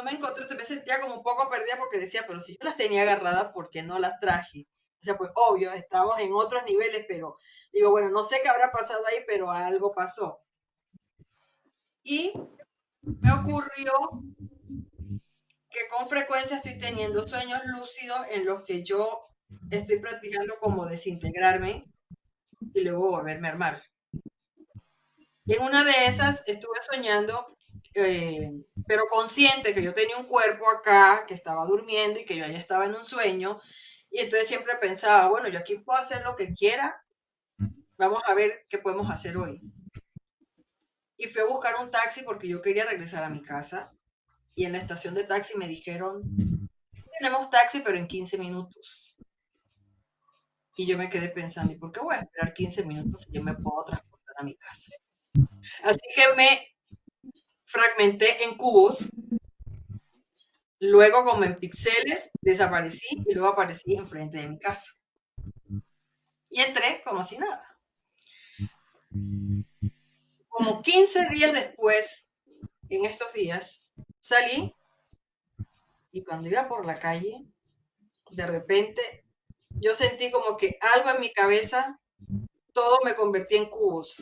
me encontré, me sentía como un poco perdida porque decía, pero si yo las tenía agarradas, ¿por qué no las traje? O sea, pues obvio, estamos en otros niveles, pero digo, bueno, no sé qué habrá pasado ahí, pero algo pasó. Y me ocurrió que con frecuencia estoy teniendo sueños lúcidos en los que yo estoy practicando como desintegrarme y luego volverme a armar. Y en una de esas estuve soñando, pero consciente que yo tenía un cuerpo acá, que estaba durmiendo y que yo ya estaba en un sueño. Y entonces siempre pensaba, bueno, yo aquí puedo hacer lo que quiera, vamos a ver qué podemos hacer hoy. Y fui a buscar un taxi porque yo quería regresar a mi casa. Y en la estación de taxi me dijeron, tenemos taxi, pero en 15 minutos. Y yo me quedé pensando, ¿y por qué voy a esperar 15 minutos si yo me puedo transportar a mi casa? Así que me fragmenté en cubos, luego como en píxeles desaparecí y luego aparecí enfrente de mi casa. Y entré como si nada. Como 15 días después, en estos días, salí y cuando iba por la calle, de repente yo sentí como que algo en mi cabeza, todo me convertí en cubos.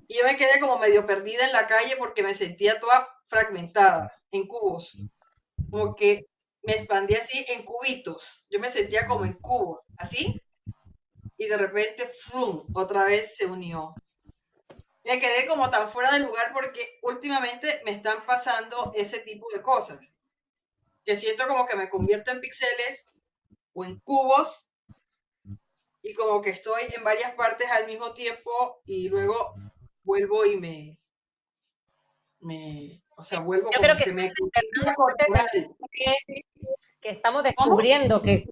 Y yo me quedé como medio perdida en la calle porque me sentía toda fragmentada en cubos. Como que me expandí así en cubitos. Yo me sentía como en cubos, así. Y de repente, ¡frum!, otra vez se unió. Me quedé como tan fuera del lugar porque últimamente me están pasando ese tipo de cosas. Que siento como que me convierto en píxeles o en cubos y como que estoy en varias partes al mismo tiempo y luego vuelvo y o sea, vuelvo Yo creo como que que me cultura corporal. que estamos ¿Cómo? descubriendo, que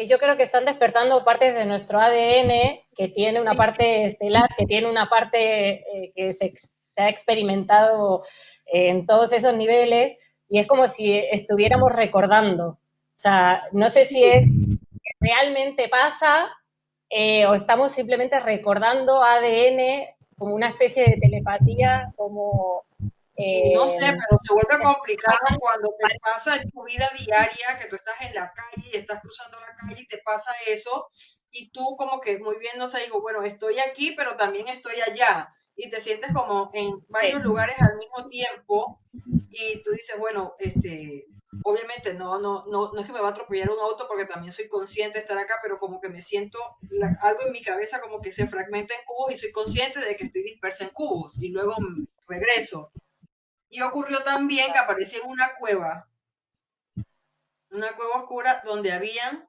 yo creo que están despertando partes de nuestro ADN, que tiene una Sí. parte estelar, que tiene una parte que se ha experimentado en todos esos niveles, y es como si estuviéramos recordando. O sea, no sé si es que realmente pasa o estamos simplemente recordando ADN como una especie de telepatía, como... Y no sé, pero se vuelve complicado cuando te pasa en tu vida diaria, que tú estás en la calle y estás cruzando la calle y te pasa eso, y tú como que muy bien, no sé, digo, bueno, estoy aquí, pero también estoy allá, y te sientes como en varios lugares al mismo tiempo, y tú dices, bueno, obviamente no es que me va a atropellar un auto porque también soy consciente de estar acá, pero como que me siento, algo en mi cabeza como que se fragmenta en cubos y soy consciente de que estoy dispersa en cubos, y luego regreso. Y ocurrió también que aparecí en una cueva oscura donde habían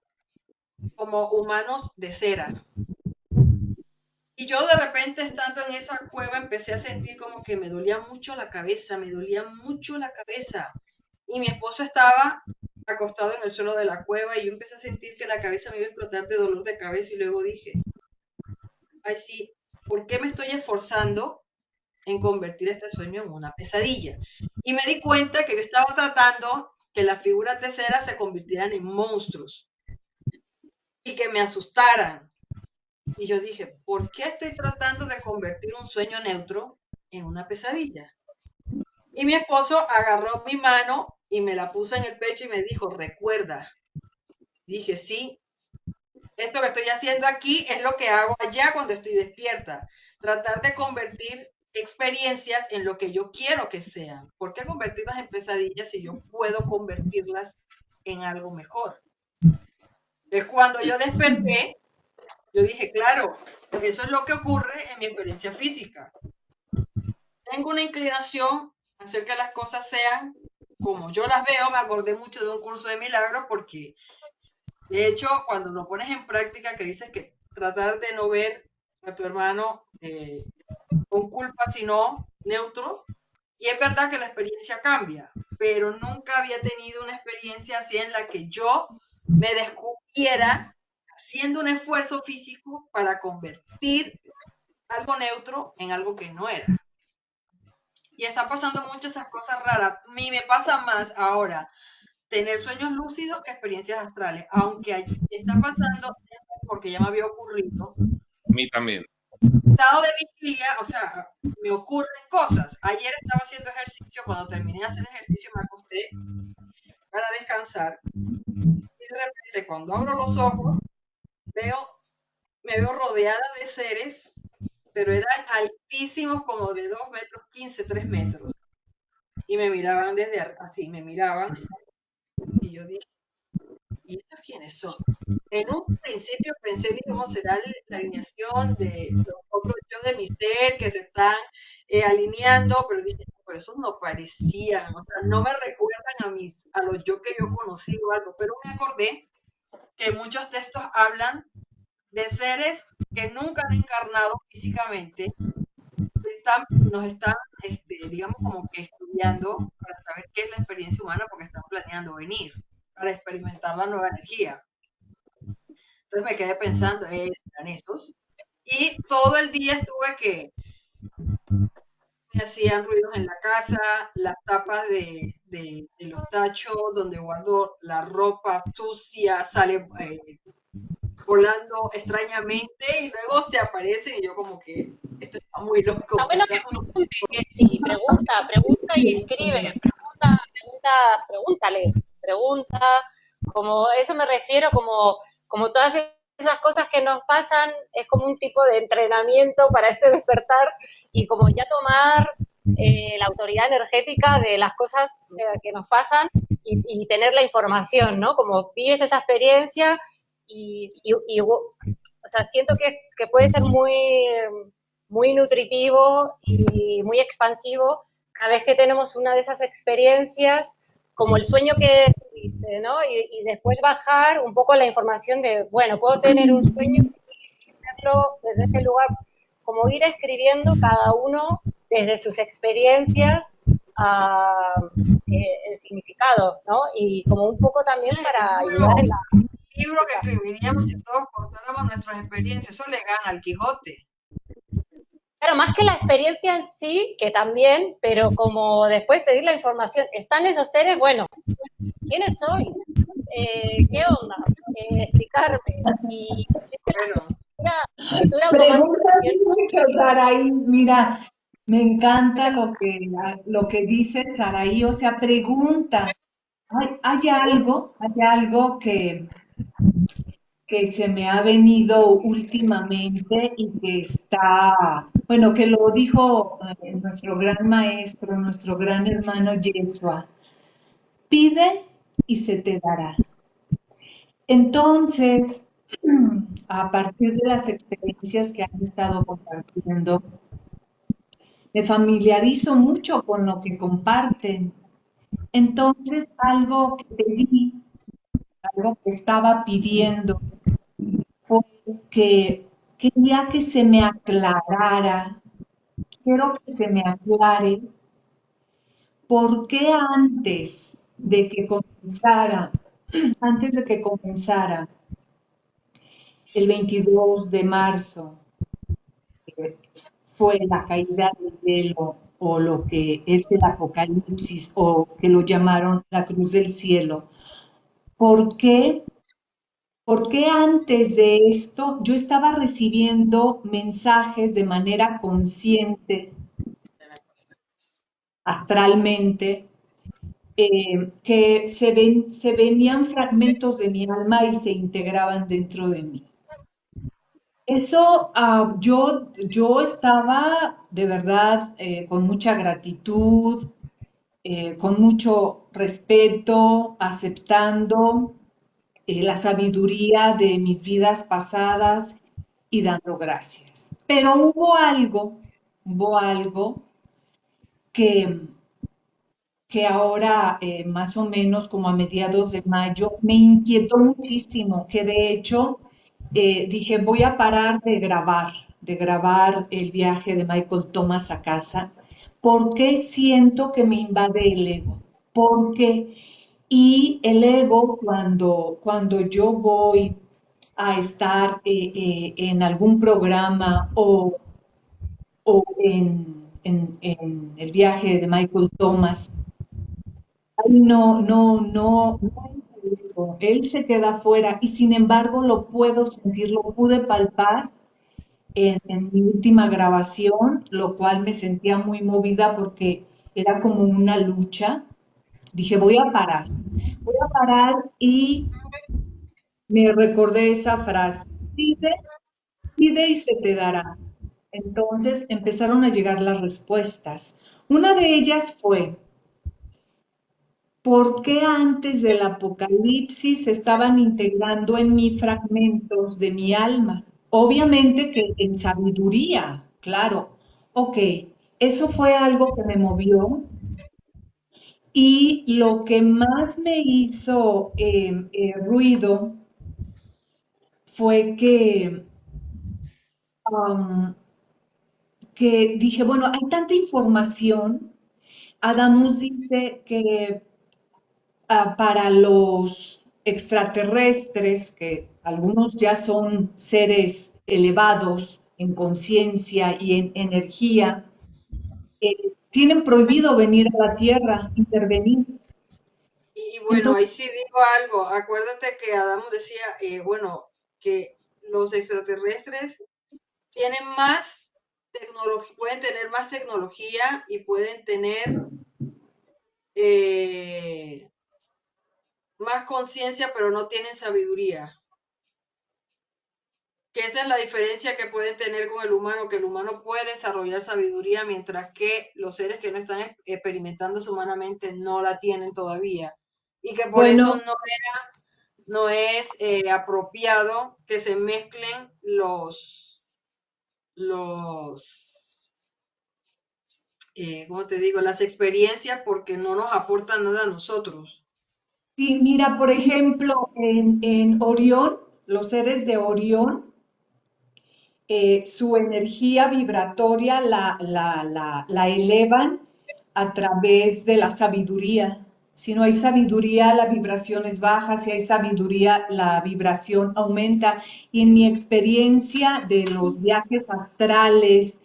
como humanos de cera. Y yo de repente, estando en esa cueva, empecé a sentir como que me dolía mucho la cabeza, me dolía mucho la cabeza. Y mi esposo estaba acostado en el suelo de la cueva y yo empecé a sentir que la cabeza me iba a explotar de dolor de cabeza y luego dije, ay sí, ¿por qué me estoy esforzando en convertir este sueño en una pesadilla? Y me di cuenta que yo estaba tratando que las figuras de cera se convirtieran en monstruos y que me asustaran. Y yo dije, ¿por qué estoy tratando de convertir un sueño neutro en una pesadilla? Y mi esposo agarró mi mano y me la puso en el pecho y me dijo, recuerda. Dije, sí, esto que estoy haciendo aquí es lo que hago allá cuando estoy despierta. Tratar de convertir experiencias en lo que yo quiero que sean. ¿Por qué convertirlas en pesadillas si yo puedo convertirlas en algo mejor? Entonces, cuando yo desperté, yo dije, claro, eso es lo que ocurre en mi experiencia física. Tengo una inclinación a hacer que las cosas sean como yo las veo. Me acordé mucho de un curso de milagros porque, de hecho, cuando lo pones en práctica, que dices que tratar de no ver a tu hermano con culpa, sino neutro, y es verdad que la experiencia cambia, pero nunca había tenido una experiencia así en la que yo me descubriera haciendo un esfuerzo físico para convertir algo neutro en algo que no era. Y están pasando muchas esas cosas raras. A mí me pasa más ahora tener sueños lúcidos que experiencias astrales, aunque está pasando porque ya me había ocurrido. A mí también. Estado de vigilia, o sea, me ocurren cosas. Ayer estaba haciendo ejercicio, cuando terminé de hacer ejercicio me acosté para descansar y de repente cuando abro los ojos me veo rodeada de seres, pero eran altísimos, como de 2 metros 15, 3 metros. Y me miraban desde así, me miraban y yo dije, ¿y estos quiénes son? En un principio pensé, digamos, será la alineación de los otros yo de mi ser que se están alineando, pero dije, pero esos no parecían, o sea, no me recuerdan a los yo que yo conocí o algo, pero me acordé que muchos textos hablan de seres que nunca han encarnado físicamente, nos están, digamos, como que estudiando para saber qué es la experiencia humana porque están planeando venir para experimentar la nueva energía. Entonces me quedé pensando, ¿serán esos? Y todo el día estuve que me hacían ruidos en la casa, las tapas de los tachos donde guardo la ropa sucia, sale volando extrañamente y luego se aparecen y yo como que esto está muy loco. Está bueno que pregunte, que sí, pregunta y escribe, pregúntales, pregunta, como eso me refiero, como todas esas cosas que nos pasan, es como un tipo de entrenamiento para este despertar y como ya tomar la autoridad energética de las cosas que nos pasan y tener la información, ¿no? Como vives esa experiencia y o sea, siento que puede ser muy nutritivo y muy expansivo cada vez que tenemos una de esas experiencias, como el sueño que tuviste, ¿no? Y después bajar un poco la información de, bueno, puedo tener un sueño y hacerlo desde ese lugar, como ir escribiendo cada uno desde sus experiencias el significado, ¿no? Y como un poco también para ayudar en la... libro que escribiríamos si todos contáramos nuestras experiencias, eso le gana al Quijote. Claro, más que la experiencia en sí, que también, pero como después pedir la información, ¿están esos seres? Bueno, ¿quiénes soy? ¿Qué onda? Explicarme. Y Bueno, Preguntas mucho, Saraí. Mira, me encanta lo que dice Saraí, o sea, pregunta. Hay algo que se me ha venido últimamente y que está, bueno, que lo dijo nuestro gran maestro, nuestro gran hermano Yeshua. Pide y se te dará. Entonces, a partir de las experiencias que han estado compartiendo, me familiarizo mucho con lo que comparten. Entonces, algo que pedí, algo que estaba pidiendo, fue que quería que se me aclarara, quiero que se me aclare por qué antes de que comenzara el 22 de marzo, fue la caída del hielo o lo que es el apocalipsis o que lo llamaron la cruz del cielo. ¿Por qué? Porque antes de esto yo estaba recibiendo mensajes de manera consciente, astralmente, que se venían fragmentos de mi alma y se integraban dentro de mí. Eso, yo estaba de verdad con mucha gratitud, con mucho respeto, aceptando la sabiduría de mis vidas pasadas y dando gracias. Pero hubo algo que, que ahora, más o menos como a mediados de mayo, me inquietó muchísimo, que de hecho dije, voy a parar de grabar el viaje de Michael Thomas a casa, porque siento que me invade el ego. Porque, y el ego, cuando yo voy a estar en algún programa o en el viaje de Michael Thomas, no, él se queda afuera y sin embargo lo puedo sentir, lo pude palpar en mi última grabación, lo cual me sentía muy movida porque era como una lucha. Dije, voy a parar y me recordé esa frase, pide y se te dará. Entonces empezaron a llegar las respuestas. Una de ellas fue, ¿por qué antes del apocalipsis se estaban integrando en mí fragmentos de mi alma? Obviamente que en sabiduría, claro. Ok, eso fue algo que me movió y lo que más me hizo ruido fue um, que dije, bueno, hay tanta información. Adamus dice que para los extraterrestres, que algunos ya son seres elevados en conciencia y en energía, tienen prohibido venir a la Tierra, intervenir. Y bueno, ahí sí digo algo. Acuérdate que Adamo decía, bueno, que los extraterrestres tienen más tecnología, pueden tener más tecnología y pueden tener más conciencia, pero no tienen sabiduría. Que esa es la diferencia que pueden tener con el humano, que el humano puede desarrollar sabiduría, mientras que los seres que no están experimentándose humanamente no la tienen todavía. Y que por eso no es apropiado que se mezclen ¿cómo te digo? Las experiencias, porque no nos aportan nada a nosotros. Sí, mira, por ejemplo, en Orión, los seres de Orión, su energía vibratoria la elevan a través de la sabiduría. Si no hay sabiduría, la vibración es baja. Si hay sabiduría, la vibración aumenta. Y en mi experiencia de los viajes astrales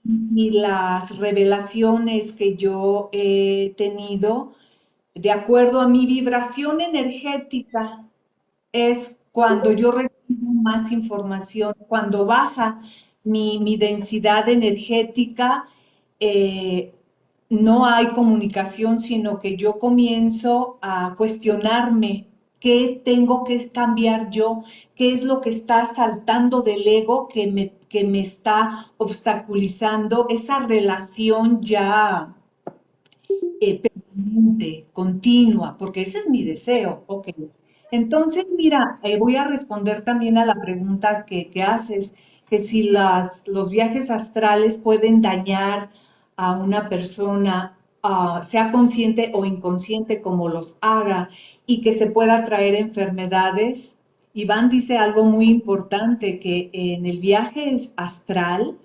y las revelaciones que yo he tenido, de acuerdo a mi vibración energética, es cuando yo recibo más información, cuando baja mi densidad energética, no hay comunicación, sino que yo comienzo a cuestionarme qué tengo que cambiar yo, qué es lo que está saltando del ego que me está obstaculizando esa relación ya permanente, continua, porque ese es mi deseo. Ok. Entonces, mira, voy a responder también a la pregunta que haces, que si los viajes astrales pueden dañar a una persona, sea consciente o inconsciente como los haga, y que se pueda traer enfermedades. Iván dice algo muy importante, que en el viaje astral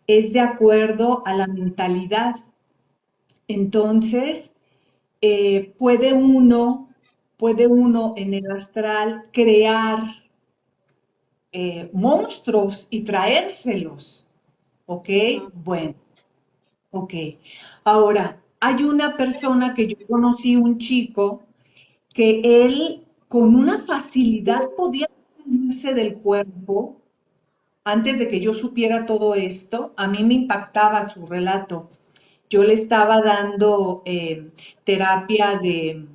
es de acuerdo a la mentalidad. Entonces, puede uno en el astral crear monstruos y traérselos, ¿ok? Bueno, ok. Ahora, hay una persona que yo conocí, un chico, que él con una facilidad podía salirse del cuerpo. Antes de que yo supiera todo esto, a mí me impactaba su relato. Yo le estaba dando terapia de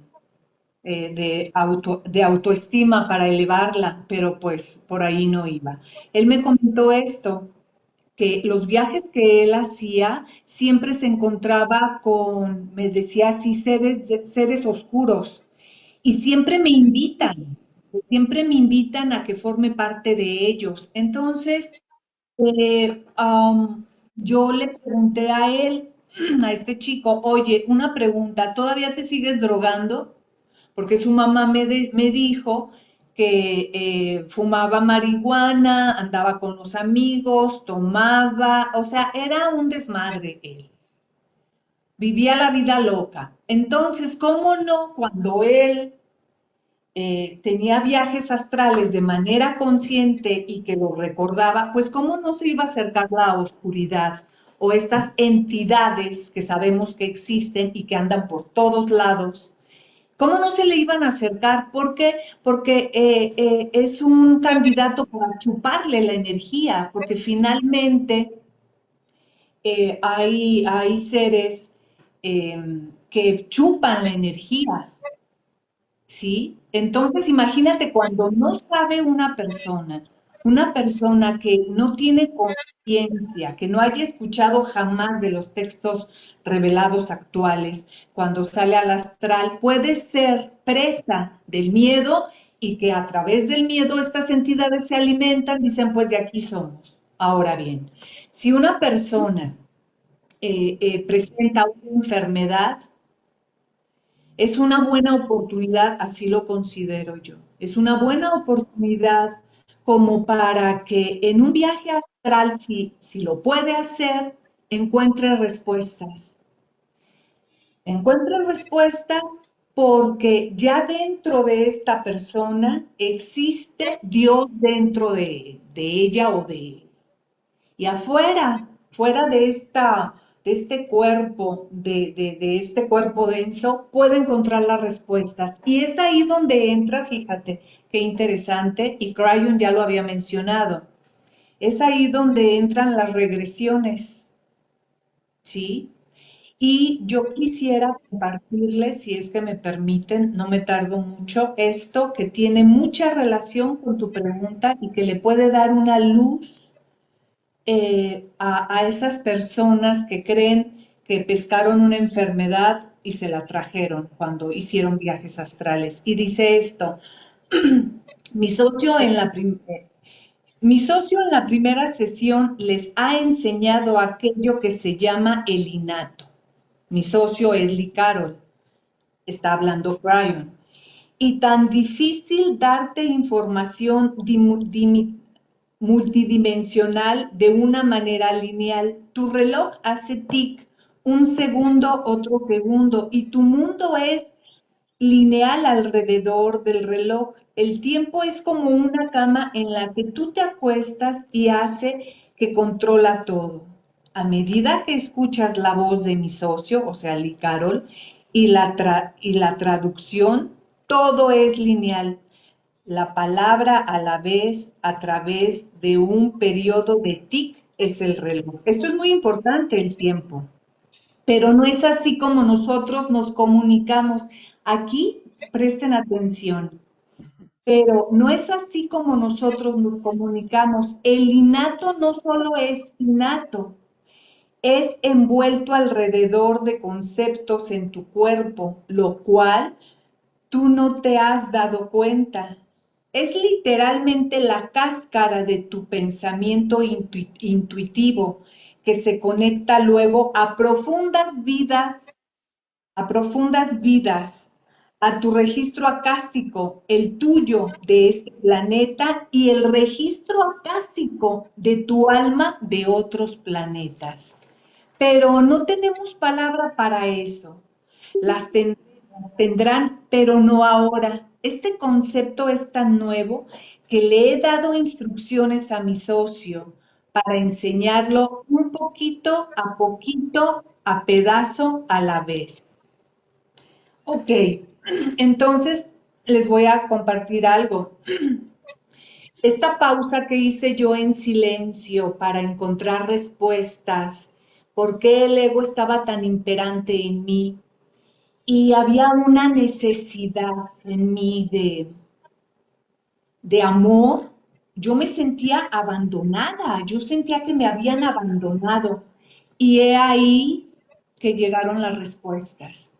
autoestima para elevarla, pero pues por ahí no iba. Él me comentó esto, que los viajes que él hacía siempre se encontraba con, me decía así, seres oscuros, y siempre me invitan a que forme parte de ellos. Entonces, eh, um, yo le pregunté a él, a este chico, oye, una pregunta, ¿todavía te sigues drogando? Porque su mamá me dijo que fumaba marihuana, andaba con los amigos, tomaba, o sea, era un desmadre él. Vivía la vida loca. Entonces, ¿cómo no? Cuando él tenía viajes astrales de manera consciente y que lo recordaba, pues cómo no se iba a acercar la oscuridad o estas entidades que sabemos que existen y que andan por todos lados. ¿Cómo no se le iban a acercar? ¿Por qué? Porque es un candidato para chuparle la energía, porque finalmente hay seres que chupan la energía, ¿sí? Entonces, imagínate cuando no sabe una persona que no tiene conciencia, que no haya escuchado jamás de los textos revelados actuales, cuando sale al astral, puede ser presa del miedo y que a través del miedo estas entidades se alimentan, dicen, pues de aquí somos. Ahora bien, si una persona presenta una enfermedad, es una buena oportunidad, así lo considero yo. Es una buena oportunidad como para que en un viaje astral, si lo puede hacer, encuentre respuestas. Encuentre respuestas porque ya dentro de esta persona existe Dios dentro de ella o de él. Y afuera, fuera de este cuerpo, de este cuerpo denso, puede encontrar las respuestas. Y es ahí donde entra, fíjate, qué interesante, y Cryon ya lo había mencionado, es ahí donde entran las regresiones, ¿sí? Y yo quisiera compartirles, si es que me permiten, no me tardo mucho, esto que tiene mucha relación con tu pregunta y que le puede dar una luz a esas personas que creen que pescaron una enfermedad y se la trajeron cuando hicieron viajes astrales. Y dice esto, mi socio en la primera sesión les ha enseñado aquello que se llama el innato. Mi socio Edley Carroll, está hablando Cryon. Y tan difícil darte información multidimensional de una manera lineal. Tu reloj hace tic, un segundo, otro segundo, y tu mundo es lineal alrededor del reloj. El tiempo es como una cama en la que tú te acuestas y hace que controla todo. A medida que escuchas la voz de mi socio, o sea, Lee Carroll, y la traducción, todo es lineal. La palabra a la vez a través de un periodo de tic es el reloj. Esto es muy importante, el tiempo. Pero no es así como nosotros nos comunicamos. Aquí presten atención. Pero no es así como nosotros nos comunicamos. El innato no solo es innato, es envuelto alrededor de conceptos en tu cuerpo, lo cual tú no te has dado cuenta. Es literalmente la cáscara de tu pensamiento intuitivo que se conecta luego a profundas vidas a tu registro acásico, el tuyo de este planeta y el registro acásico de tu alma de otros planetas. Pero no tenemos palabra para eso. Las tendrán, pero no ahora. Este concepto es tan nuevo que le he dado instrucciones a mi socio para enseñarlo un poquito, a pedazo a la vez. Ok, entonces les voy a compartir algo. Esta pausa que hice yo en silencio para encontrar respuestas, por qué el ego estaba tan imperante en mí y había una necesidad en mí de amor, yo me sentía abandonada, yo sentía que me habían abandonado y he ahí que llegaron las respuestas.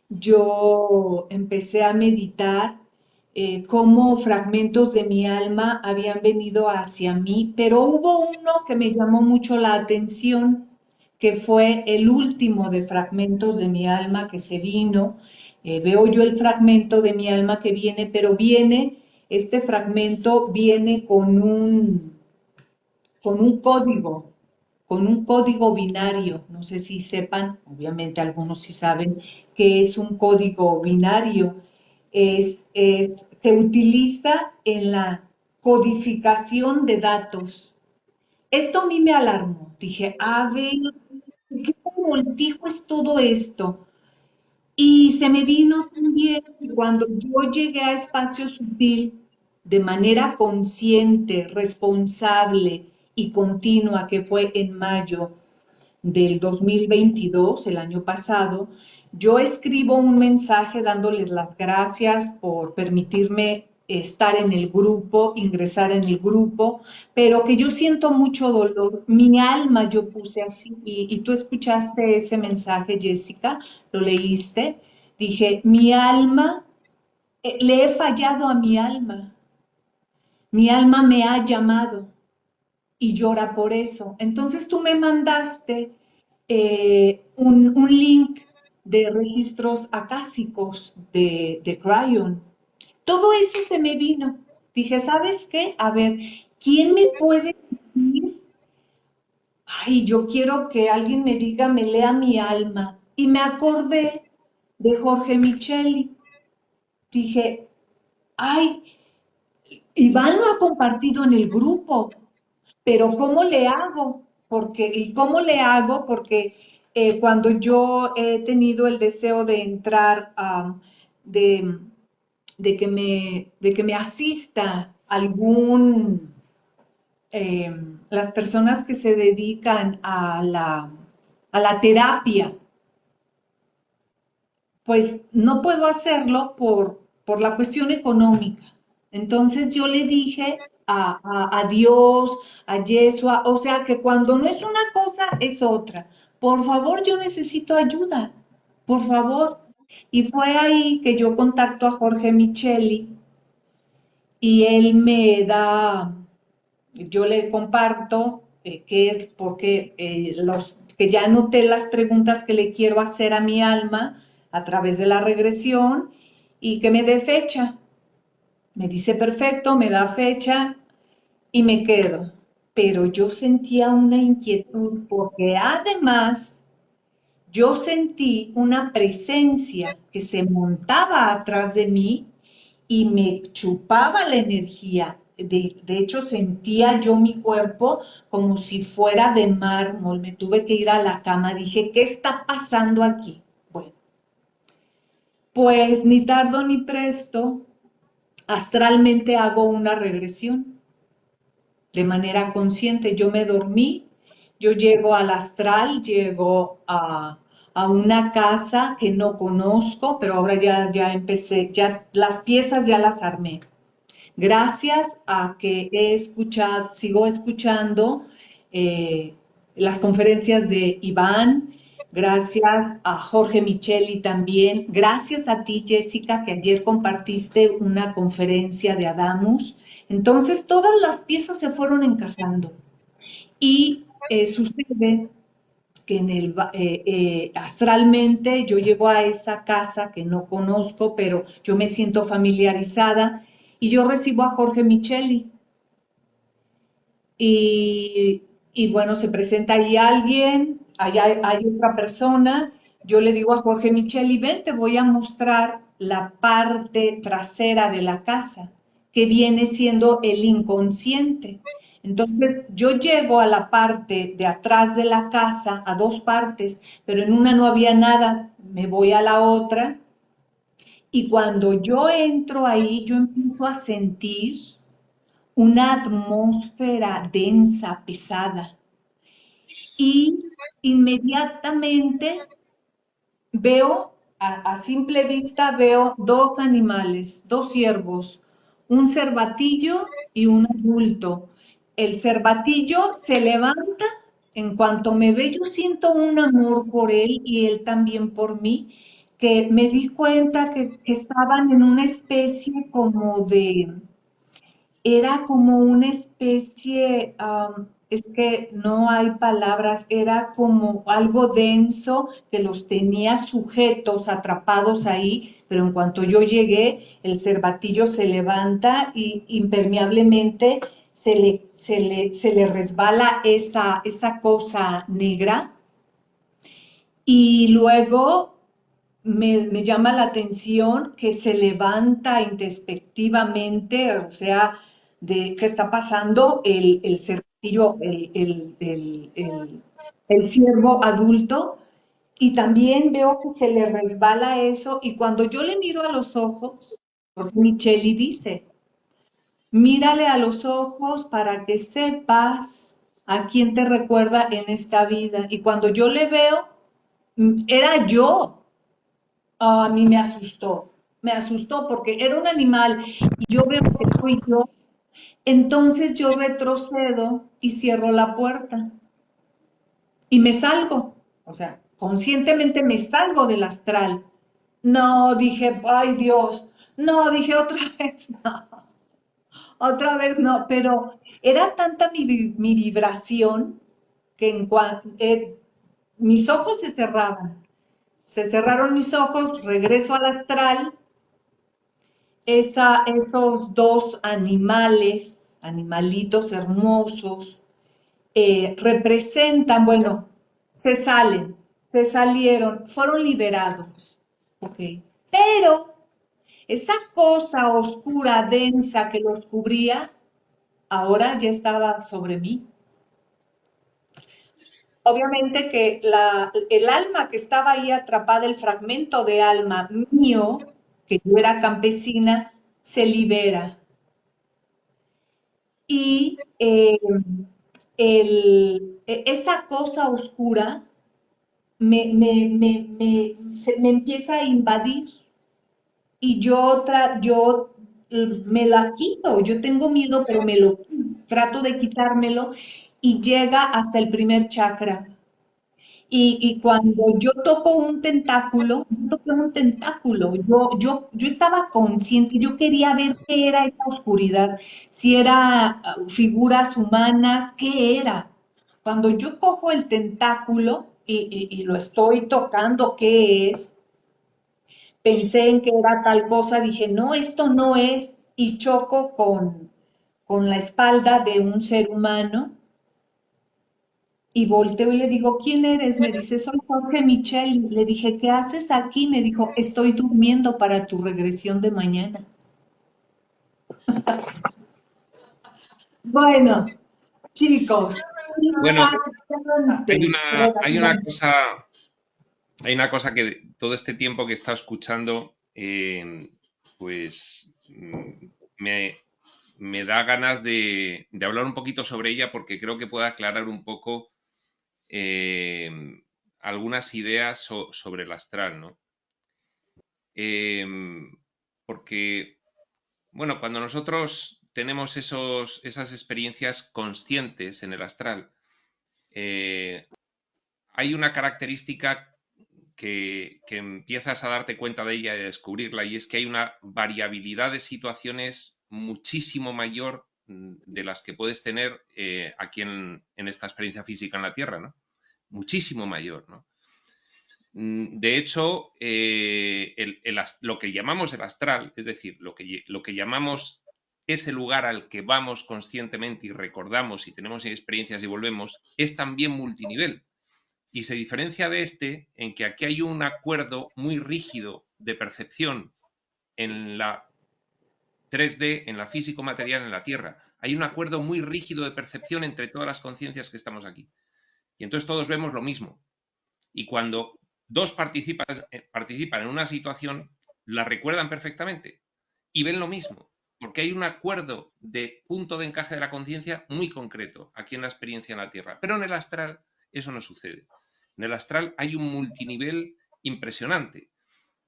Yo empecé a meditar cómo fragmentos de mi alma habían venido hacia mí, pero hubo uno que me llamó mucho la atención, que fue el último de fragmentos de mi alma que se vino. Veo yo el fragmento de mi alma que viene, pero este fragmento viene con un código, binario. No sé si sepan, obviamente algunos sí saben qué es un código binario. Se utiliza en la codificación de datos. Esto a mí me alarmó. Dije, a ver, ¿qué voltijo es todo esto? Y se me vino también cuando yo llegué a Espacio Sutil de manera consciente, responsable y continua, que fue en mayo del 2022, el año pasado, yo escribo un mensaje dándoles las gracias por permitirme estar en el grupo, ingresar en el grupo, pero que yo siento mucho dolor. Mi alma yo puse así, y tú escuchaste ese mensaje, Jessica, lo leíste. Dije, mi alma, le he fallado a mi alma. Mi alma me ha llamado y llora por eso. Entonces tú me mandaste un link de registros acásicos de Cryon. Todo eso se me vino. Dije, ¿sabes qué? A ver, ¿quién me puede decir? Ay, yo quiero que alguien me diga, me lea mi alma. Y me acordé de Jorge Micheli. Dije, ay, Iván lo ha compartido en el grupo, pero ¿cómo le hago? ¿Cómo le hago? Porque cuando yo he tenido el deseo de entrar, de que me asista las personas que se dedican a la terapia, pues no puedo hacerlo por la cuestión económica. Entonces yo le dije a Dios, a Yeshua, o sea que cuando no es una cosa, es otra. Por favor, yo necesito ayuda, por favor. Y fue ahí que yo contacto a Jorge Micheli y él me da, yo le comparto qué es, porque que ya anoté las preguntas que le quiero hacer a mi alma a través de la regresión y que me dé fecha. Me dice perfecto, me da fecha y me quedo. Pero yo sentía una inquietud porque además yo sentí una presencia que se montaba atrás de mí y me chupaba la energía. De hecho, sentía yo mi cuerpo como si fuera de mármol. Me tuve que ir a la cama. Dije, ¿qué está pasando aquí? Bueno, pues ni tardo ni presto, astralmente hago una regresión de manera consciente. Yo me dormí, yo llego al astral, llego a una casa que no conozco, pero ahora ya empecé, ya las piezas ya las armé. Gracias a que sigo escuchando las conferencias de Iván, gracias a Jorge Micheli también, gracias a ti, Jessica, que ayer compartiste una conferencia de Adamus. Entonces, todas las piezas se fueron encajando. Y sucede que astralmente yo llego a esa casa que no conozco, pero yo me siento familiarizada y yo recibo a Jorge Micheli. Y bueno, se presenta ahí alguien, allá hay otra persona, yo le digo a Jorge Micheli, ven, te voy a mostrar la parte trasera de la casa, que viene siendo el inconsciente. Entonces yo llego a la parte de atrás de la casa, a dos partes, pero en una no había nada, me voy a la otra, y cuando yo entro ahí, yo empiezo a sentir una atmósfera densa, pesada. Y inmediatamente veo, a simple vista, veo dos animales, dos ciervos, un cervatillo y un adulto. El cervatillo se levanta, en cuanto me ve, yo siento un amor por él y él también por mí, que me di cuenta que estaban en una especie como de, era como una especie, es que no hay palabras, era como algo denso que los tenía sujetos, atrapados ahí, pero en cuanto yo llegué, el cervatillo se levanta y impermeablemente se le resbala esa cosa negra y luego me llama la atención que se levanta introspectivamente, o sea, de qué está pasando el cervatillo, el ciervo adulto, y también veo que se le resbala eso, y cuando yo le miro a los ojos, porque Micheli dice, mírale a los ojos para que sepas a quién te recuerda en esta vida, y cuando yo le veo, era yo. A mí me asustó porque era un animal y yo veo que soy yo, entonces yo retrocedo y cierro la puerta y me salgo, o sea, conscientemente me salgo del astral. No, dije, ay Dios, no, dije otra vez no, otra vez no, pero era tanta mi vibración que en cuanto mis ojos se cerraron mis ojos, regreso al astral. Esos dos animales, animalitos hermosos, representan, bueno, se salieron, fueron liberados, ¿ok? Pero esa cosa oscura, densa que los cubría, ahora ya estaba sobre mí. Obviamente que el alma que estaba ahí atrapada, el fragmento de alma mío, que yo era campesina, se libera. Y esa cosa oscura me empieza a invadir y yo me la quito, yo tengo miedo, pero trato de quitármelo y llega hasta el primer chakra. Y cuando yo toco un tentáculo, yo estaba consciente, yo quería ver qué era esa oscuridad, si era figuras humanas, qué era. Cuando yo cojo el tentáculo y lo estoy tocando, ¿qué es? Pensé en que era tal cosa, dije, no, esto no es, y choco con la espalda de un ser humano. Y volteo y le digo, ¿quién eres? Me dice, soy Jorge Micheli. Le dije, ¿qué haces aquí? Me dijo, estoy durmiendo para tu regresión de mañana. Bueno, chicos, Bueno, impactante. hay una cosa que todo este tiempo que he estado escuchando, pues me da ganas de hablar un poquito sobre ella porque creo que puede aclarar un poco algunas ideas sobre el astral, ¿no? Porque, bueno, cuando nosotros tenemos esas experiencias conscientes en el astral, hay una característica que empiezas a darte cuenta de ella y a descubrirla, y es que hay una variabilidad de situaciones muchísimo mayor de las que puedes tener aquí en esta experiencia física en la Tierra, ¿no? muchísimo mayor, ¿no? De hecho, lo que llamamos el astral, es decir, lo que llamamos ese lugar al que vamos conscientemente y recordamos y tenemos experiencias y volvemos, es también multinivel. Y se diferencia de este en que aquí hay un acuerdo muy rígido de percepción en la 3D, en la físico-material, en la Tierra. Hay un acuerdo muy rígido de percepción entre todas las conciencias que estamos aquí. Y entonces todos vemos lo mismo. Y cuando dos participan en una situación, la recuerdan perfectamente y ven lo mismo, porque hay un acuerdo de punto de encaje de la conciencia muy concreto aquí en la experiencia en la Tierra. Pero en el astral eso no sucede. En el astral hay un multinivel impresionante.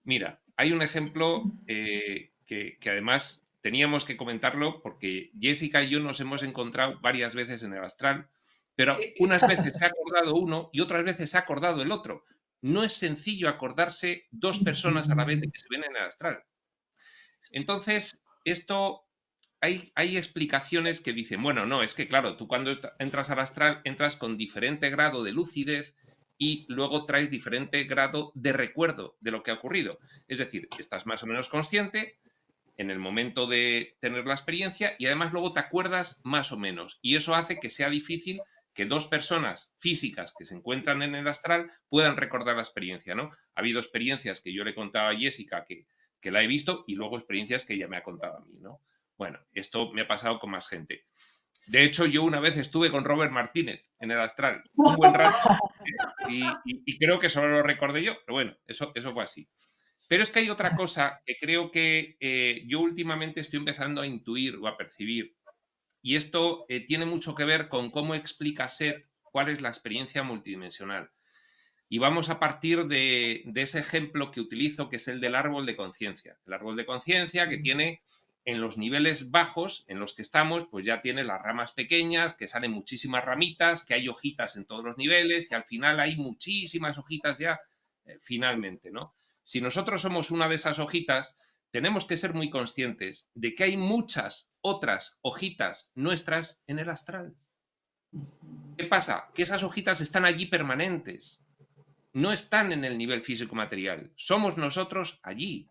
Mira, hay un ejemplo que además teníamos que comentarlo porque Jessica y yo nos hemos encontrado varias veces en el astral, pero unas veces se ha acordado uno y otras veces se ha acordado el otro. No es sencillo acordarse dos personas a la vez de que se ven en el astral. Entonces, hay explicaciones que dicen, bueno, no, es que claro, tú cuando entras al astral entras con diferente grado de lucidez y luego traes diferente grado de recuerdo de lo que ha ocurrido. Es decir, estás más o menos consciente en el momento de tener la experiencia y además luego te acuerdas más o menos. Y eso hace que sea difícil que dos personas físicas que se encuentran en el astral puedan recordar la experiencia, ¿no? Ha habido experiencias que yo le contaba a Jessica que la he visto y luego experiencias que ella me ha contado a mí, ¿no? Bueno, esto me ha pasado con más gente. De hecho, yo una vez estuve con Robert Martínez en el astral, un buen rato, y creo que solo lo recordé yo, pero bueno, eso fue así. Pero es que hay otra cosa que creo que yo últimamente estoy empezando a intuir o a percibir, y esto tiene mucho que ver con cómo explica Seth cuál es la experiencia multidimensional. Y vamos a partir de ese ejemplo que utilizo, que es el del árbol de conciencia. El árbol de conciencia que tiene en los niveles bajos en los que estamos, pues ya tiene las ramas pequeñas, que salen muchísimas ramitas, que hay hojitas en todos los niveles y al final hay muchísimas hojitas ya finalmente, ¿no? Si nosotros somos una de esas hojitas, tenemos que ser muy conscientes de que hay muchas otras hojitas nuestras en el astral. ¿Qué pasa? Que esas hojitas están allí permanentes. No están en el nivel físico-material. Somos nosotros allí.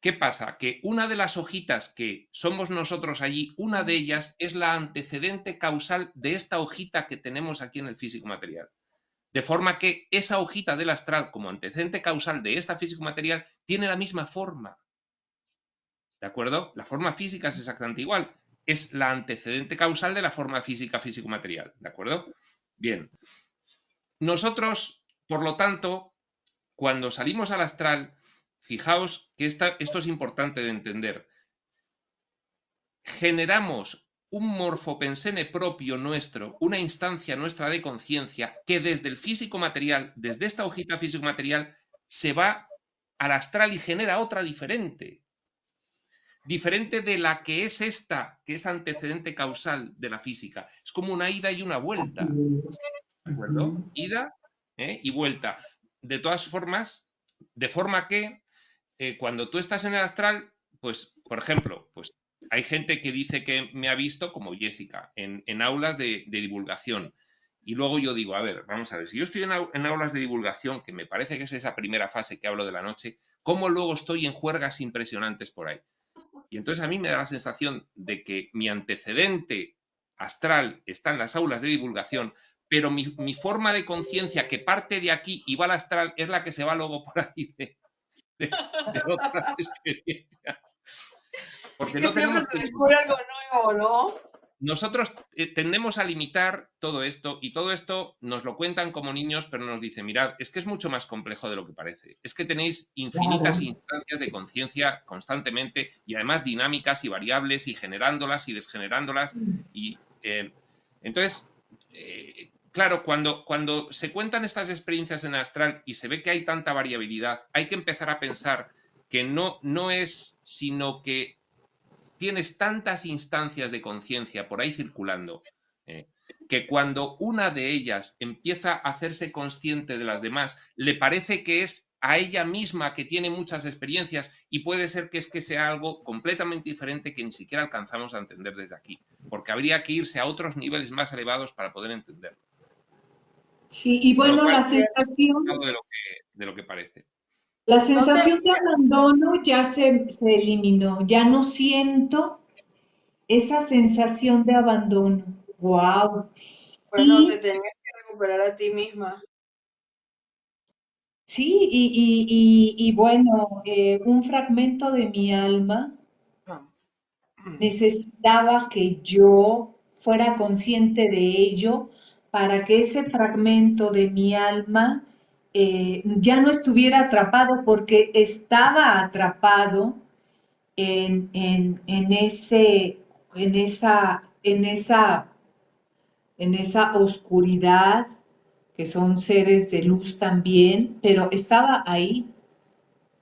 ¿Qué pasa? Que una de las hojitas que somos nosotros allí, una de ellas es la antecedente causal de esta hojita que tenemos aquí en el físico-material. De forma que esa hojita del astral como antecedente causal de esta físico-material tiene la misma forma. ¿De acuerdo? La forma física es exactamente igual. Es la antecedente causal de la forma física físico-material. ¿De acuerdo? Bien. Nosotros, por lo tanto, cuando salimos al astral, fijaos que esto es importante de entender. Generamos un morfopensene propio nuestro, una instancia nuestra de conciencia que desde el físico-material, desde esta hojita físico-material, se va al astral y genera otra diferente. Diferente de la que es esta, que es antecedente causal de la física. Es como una ida y una vuelta. ¿De acuerdo? Ida y vuelta. De todas formas, de forma que cuando tú estás en el astral, pues, por ejemplo, pues hay gente que dice que me ha visto, como Jessica, en aulas de divulgación. Y luego yo digo, a ver, vamos a ver, si yo estoy en aulas de divulgación, que me parece que es esa primera fase que hablo de la noche, ¿cómo luego estoy en juergas impresionantes por ahí? Y entonces a mí me da la sensación de que mi antecedente astral está en las aulas de divulgación, pero mi forma de conciencia que parte de aquí y va al astral es la que se va luego por ahí de otras experiencias. Porque no tenemos siempre se descubre algo nuevo, ¿no? Nosotros tendemos a limitar todo esto y todo esto nos lo cuentan como niños, pero nos dicen, mirad, es que es mucho más complejo de lo que parece. Es que tenéis infinitas instancias de conciencia constantemente y además dinámicas y variables y generándolas y desgenerándolas. Y entonces, claro, cuando se cuentan estas experiencias en el astral y se ve que hay tanta variabilidad, hay que empezar a pensar que no es sino que tienes tantas instancias de conciencia por ahí circulando, que cuando una de ellas empieza a hacerse consciente de las demás, le parece que es a ella misma que tiene muchas experiencias y puede ser que sea algo completamente diferente que ni siquiera alcanzamos a entender desde aquí, porque habría que irse a otros niveles más elevados para poder entenderlo. Sí, y Con lo bueno, cual, la sí, sensación, de lo que parece. la No sé, sensación de abandono ya se eliminó, ya no siento esa sensación de abandono. Wow. bueno, te Y tienes que recuperar a ti misma. sí, y bueno, un fragmento de mi alma necesitaba que yo fuera consciente de ello para que ese fragmento de mi alma ya no estuviera atrapado, porque estaba atrapado en ese, en esa oscuridad, que son seres de luz también, pero estaba ahí,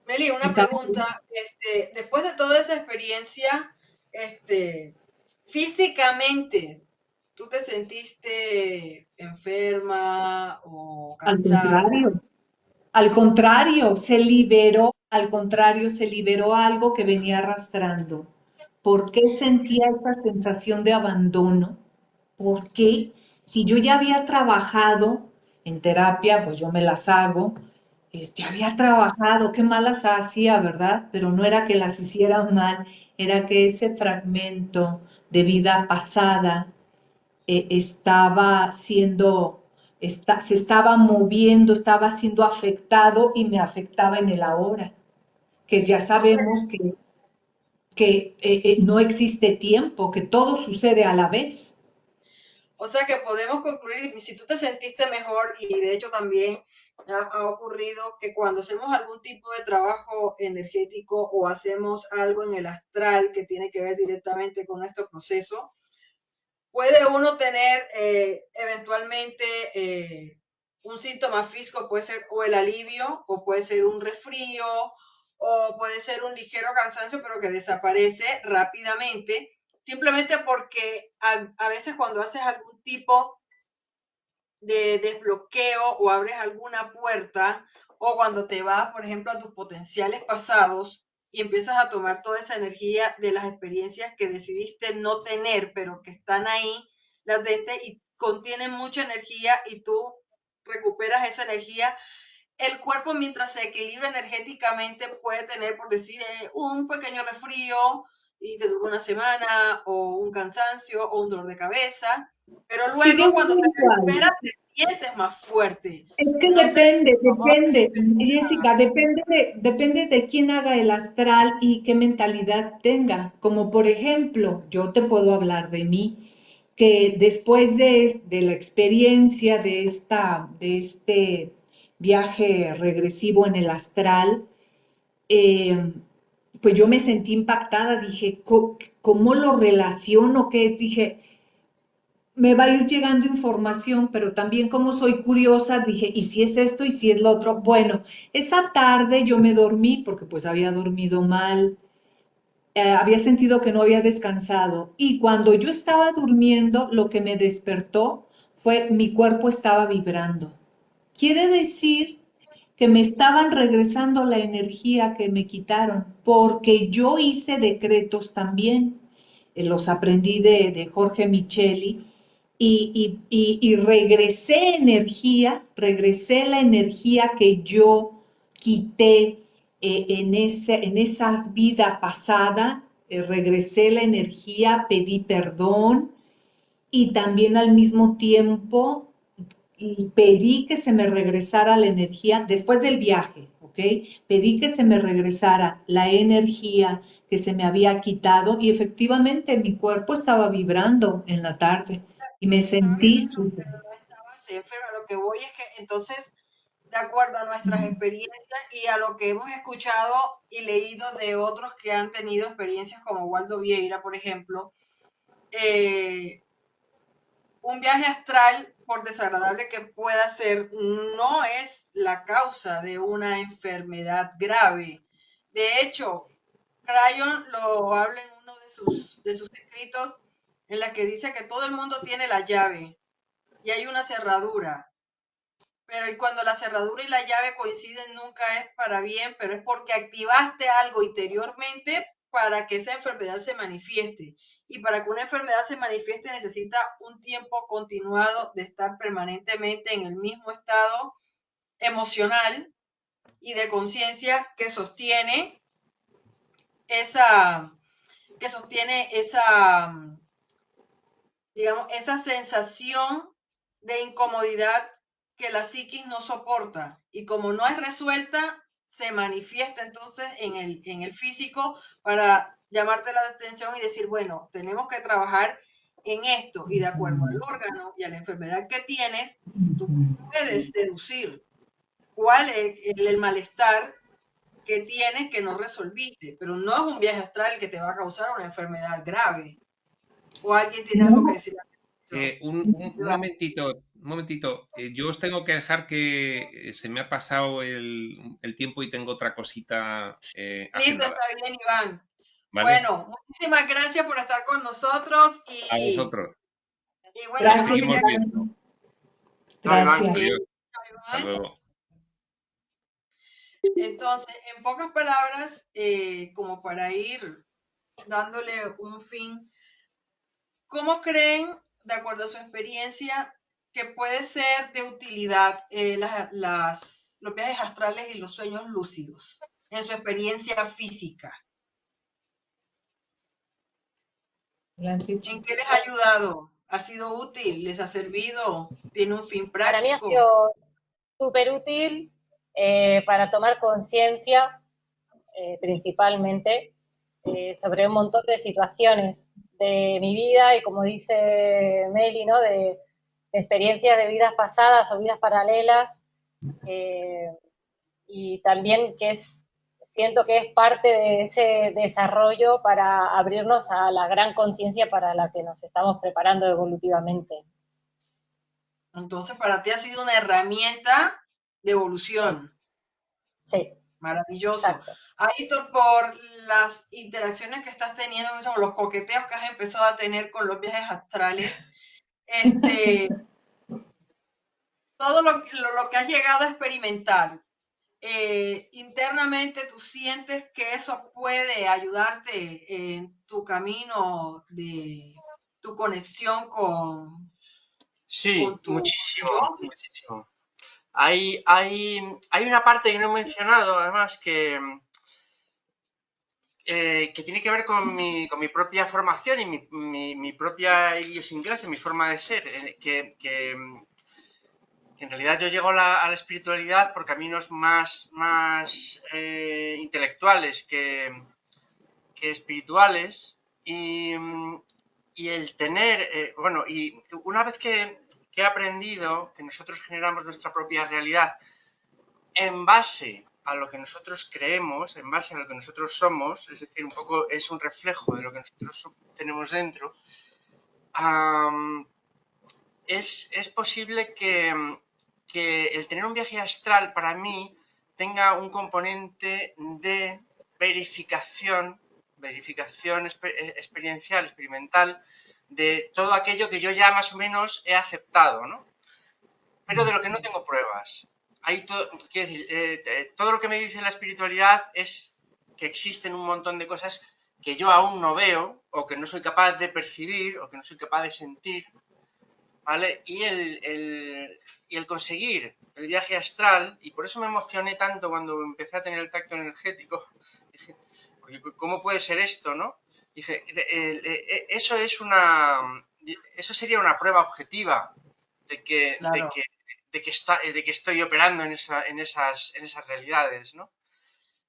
Meli, una estaba pregunta, después de toda esa experiencia, físicamente, ¿tú te sentiste enferma o al cansada? contrario. Al contrario, se liberó, al contrario, se liberó algo que venía arrastrando. ¿Por qué sentía esa sensación de abandono? ¿Por qué? Si yo ya había trabajado en terapia, pues yo me las hago, había trabajado, qué malas hacía, ¿verdad? Pero no era que las hiciera mal, era que ese fragmento de vida pasada estaba siendo, se estaba moviendo, estaba siendo afectado y me afectaba en el ahora, que ya O sea, sabemos que no existe tiempo, que todo sucede a la vez. o sea que podemos concluir, si tú te sentiste mejor y de hecho también ha ocurrido que cuando hacemos algún tipo de trabajo energético o hacemos algo en el astral que tiene que ver directamente con nuestro proceso, puede uno tener eventualmente un síntoma físico, puede ser o el alivio, o puede ser un resfrío, o puede ser un ligero cansancio, pero que desaparece rápidamente, simplemente porque a veces cuando haces algún tipo de desbloqueo o abres alguna puerta, o cuando te vas, por ejemplo, a tus potenciales pasados y empiezas a tomar toda esa energía de las experiencias que decidiste no tener, pero que están ahí latentes y contienen mucha energía y tú recuperas esa energía. El cuerpo, mientras se equilibra energéticamente, puede tener, por decir, un pequeño resfrío y te dura una semana, o un cansancio, o un dolor de cabeza, pero Sigue luego cuando uno te igual. recuperas te sientes más fuerte. Es que No sé si tu mamá te depende, Jessica, experiencia. depende de quién haga el astral y qué mentalidad tenga. Como por ejemplo, yo te puedo hablar de mí, que después de la experiencia de este viaje regresivo en el astral, eh, pues yo me sentí impactada, dije, ¿cómo lo relaciono? ¿Qué es? Dije, me va a ir llegando información, pero también como soy curiosa, dije, ¿y si es esto y si es lo otro? Bueno, esa tarde yo me dormí porque pues había dormido mal, había sentido que no había descansado y cuando yo estaba durmiendo, lo que me despertó fue mi cuerpo estaba vibrando. Quiere decir que me estaban regresando la energía que me quitaron, porque yo hice decretos también, los aprendí de Jorge Micheli, y regresé la energía que yo quité en esa vida pasada, regresé la energía, pedí perdón y también al mismo tiempo y pedí que se me regresara la energía después del viaje, ¿ok? Pedí que se me regresara la energía que se me había quitado y efectivamente mi cuerpo estaba vibrando en la tarde y me Estaba sentí vibrando, súper. pero no estabas enferma. Lo que voy es que entonces, de acuerdo a nuestras experiencias y a lo que hemos escuchado y leído de otros que han tenido experiencias como Waldo Vieira, por ejemplo, eh, un viaje astral, por desagradable que pueda ser, no es la causa de una enfermedad grave. De hecho, Crayon lo habla en uno de sus escritos en la que dice que todo el mundo tiene la llave y hay una cerradura, pero y cuando la cerradura y la llave coinciden nunca es para bien, pero es porque activaste algo interiormente para que esa enfermedad se manifieste. y para que una enfermedad se manifieste necesita un tiempo continuado de estar permanentemente en el mismo estado emocional y de conciencia que sostiene esa, digamos, esa sensación de incomodidad que la psiquis no soporta. Y como no es resuelta, se manifiesta entonces en el físico para llamarte la atención y decir, bueno, tenemos que trabajar en esto. Y de acuerdo al órgano y a la enfermedad que tienes, tú puedes deducir cuál es el malestar que tienes que no resolviste, pero no es un viaje astral el que te va a causar una enfermedad grave. ¿O alguien tiene algo que decir? Un momentito. Yo os tengo que dejar que se me ha pasado el tiempo y tengo otra cosita Listo, agendada. está bien, Iván. ¿Vale? Bueno, muchísimas gracias por estar con nosotros A vosotros. y bueno, Gracias, creo que Seguimos ya viendo. Gracias. Adiós. Hasta Iván. luego. Entonces, en pocas palabras, como para ir dándole un fin, ¿cómo creen, de acuerdo a su experiencia, que puede ser de utilidad los viajes astrales y los sueños lúcidos en su experiencia física? Adelante, ¿En chicos. qué les ha ayudado? ¿Ha sido útil? ¿Les ha servido? ¿Tiene un fin Para mí ha práctico? sido súper útil para tomar conciencia, principalmente, sobre un montón de situaciones de mi vida y, como dice Meli, ¿no? de experiencias de vidas pasadas o vidas paralelas, y también siento que es parte de ese desarrollo para abrirnos a la gran conciencia para la que nos estamos preparando evolutivamente. Entonces, para ti ha sido una herramienta de evolución. Sí. Maravilloso. Exacto. Aitor, por las interacciones que estás teniendo, los coqueteos que has empezado a tener con los viajes astrales, todo lo que has llegado a experimentar, internamente tú sientes que eso puede ayudarte en tu camino de tu conexión con Sí, tu muchísimo, yo. muchísimo. Hay una parte que no he mencionado, además, que tiene que ver con mi propia formación y mi propia idiosincrasia, mi forma de ser, que en realidad yo llego a la espiritualidad por caminos más intelectuales que espirituales, y el tener, bueno, y una vez que he aprendido que nosotros generamos nuestra propia realidad en base a lo que nosotros creemos, en base a lo que nosotros somos, es decir, un poco es un reflejo de lo que nosotros tenemos dentro, es posible que el tener un viaje astral para mí tenga un componente de verificación experiencial, experimental, de todo aquello que yo ya más o menos he aceptado, ¿no? Pero de lo que no tengo pruebas. Quiero decir, todo lo que me dice la espiritualidad es que existen un montón de cosas que yo aún no veo, o que no soy capaz de percibir, o que no soy capaz de sentir, ¿vale? Y el conseguir el viaje astral, y por eso me emocioné tanto cuando empecé a tener el tacto energético, dije, ¿cómo puede ser esto, no? Dije, eso sería una prueba objetiva de que, Claro. de que estoy operando en esas realidades, ¿no?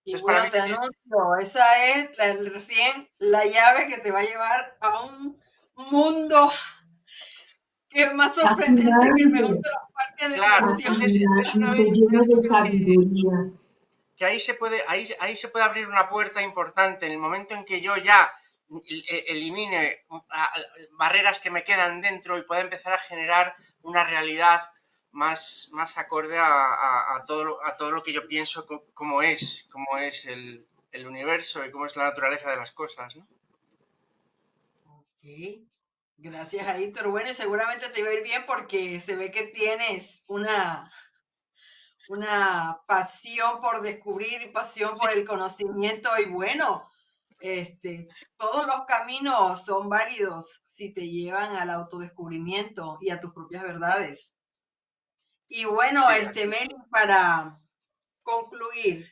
Y Entonces, para bueno, mí, te anuncio, esa es recién la llave que te va a llevar a un mundo que es más sorprendente que el mejor de los parques de claro, diversiones. entonces es una vez que ahí se puede abrir una puerta importante en el momento en que yo ya elimine barreras que me quedan dentro y pueda empezar a generar una realidad más acorde a todo lo que yo pienso cómo es el universo y cómo es la naturaleza de las cosas, ¿no? Ok, gracias, Aitor. Bueno, y seguramente te va a ir bien porque se ve que tienes una pasión por descubrir y pasión por el conocimiento. Y bueno, Todos los caminos son válidos si te llevan al autodescubrimiento y a tus propias verdades. Y bueno, Sí, Meli, para concluir,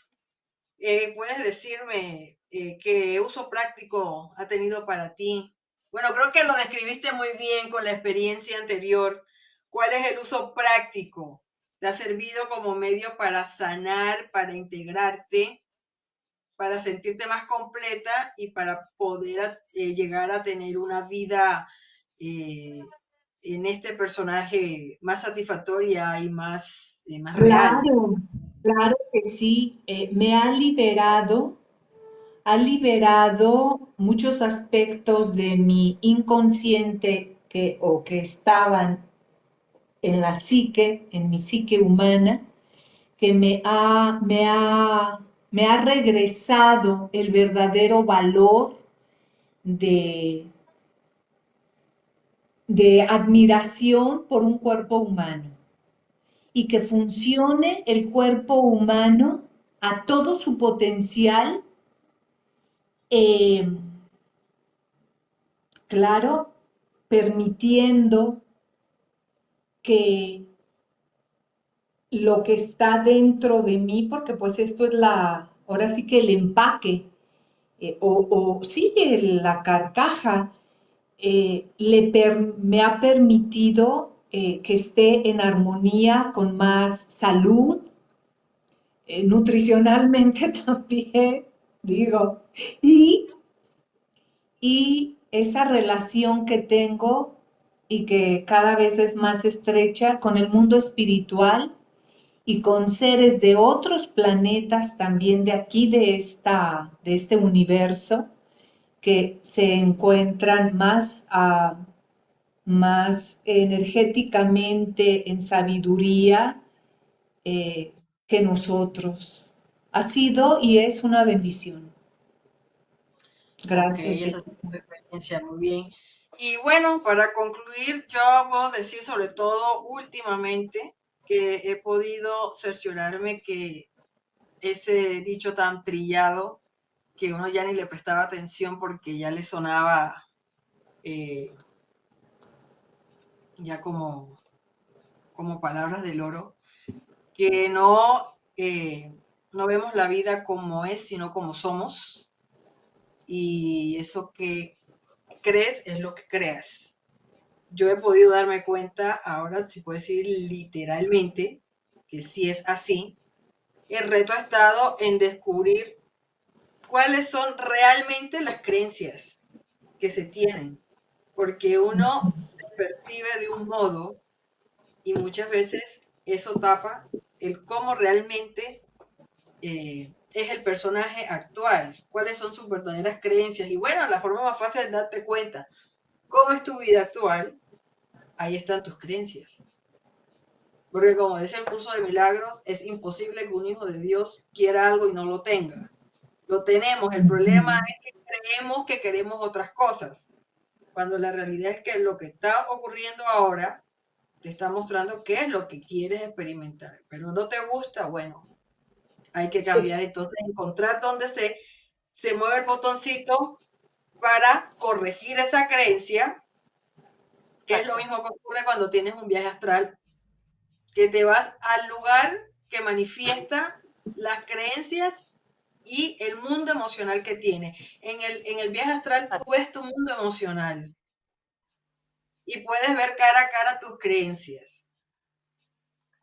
¿puedes decirme qué uso práctico ha tenido para ti? Bueno, creo que lo describiste muy bien con la experiencia anterior. ¿Cuál es el uso práctico? ¿Te ha servido como medio para sanar, para integrarte, para sentirte más completa y para poder llegar a tener una vida en este personaje más satisfactoria y más real? Claro, claro que sí. Me ha liberado muchos aspectos de mi inconsciente que estaban en la psique, en mi psique humana, que me ha regresado el verdadero valor de, de admiración por un cuerpo humano y que funcione el cuerpo humano a todo su potencial, eh, claro, permitiendo que lo que está dentro de mí, porque pues esto es ahora sí que el empaque, o sí, la carcaja, me ha permitido que esté en armonía con más salud, nutricionalmente también, digo, y, y esa relación que tengo y que cada vez es más estrecha con el mundo espiritual y con seres de otros planetas también de aquí, de este universo, que se encuentran más energéticamente en sabiduría que nosotros. Ha sido y es una bendición. Ok, Gracias, esa es Jessica. tu experiencia, muy bien. Y bueno, para concluir, yo puedo decir sobre todo últimamente que he podido cerciorarme que ese dicho tan trillado que uno ya ni le prestaba atención porque ya le sonaba eh, ya como palabras del oro, que no vemos la vida como es, sino como somos. Y eso que crees es lo que creas. Yo he podido darme cuenta, ahora si puedo decir literalmente, que sí es así. El reto ha estado en descubrir cuáles son realmente las creencias que se tienen, porque uno se percibe de un modo y muchas veces eso tapa el cómo realmente es el personaje actual, cuáles son sus verdaderas creencias. Y bueno, la forma más fácil de darte cuenta cómo es tu vida actual, ahí están tus creencias. Porque como dice el curso de milagros, es imposible que un hijo de Dios quiera algo y no lo tenga. Lo tenemos, el problema es que creemos que queremos otras cosas, cuando la realidad es que lo que está ocurriendo ahora te está mostrando qué es lo que quieres experimentar. Pero no te gusta, bueno, hay que Sí, cambiar entonces, encontrar dónde se mueve el botoncito para corregir esa creencia, que es lo Exacto, mismo que ocurre cuando tienes un viaje astral, que te vas al lugar que manifiesta las creencias y el mundo emocional que tiene. En el viaje astral tú ves tu mundo emocional y puedes ver cara a cara tus creencias.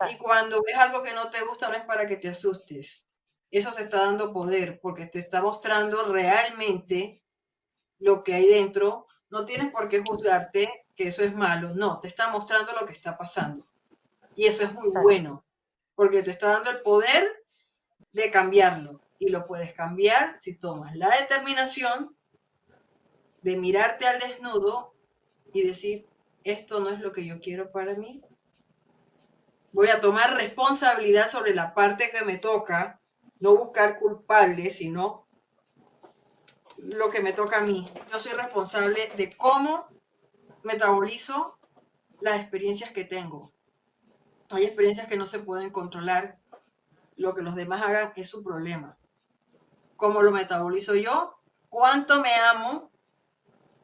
Y exacto, cuando ves algo que no te gusta, no es para que te asustes. Eso se está dando poder porque te está mostrando realmente lo que hay dentro. No tienes por qué juzgarte que eso es malo. No, te está mostrando lo que está pasando. Y eso es muy exacto, bueno porque te está dando el poder de cambiarlo. Y lo puedes cambiar si tomas la determinación de mirarte al desnudo y decir, esto no es lo que yo quiero para mí. Voy a tomar responsabilidad sobre la parte que me toca, no buscar culpables, sino lo que me toca a mí. Yo soy responsable de cómo metabolizo las experiencias que tengo. Hay experiencias que no se pueden controlar. Lo que los demás hagan es su problema. ¿Cómo lo metabolizo yo? cuánto me amo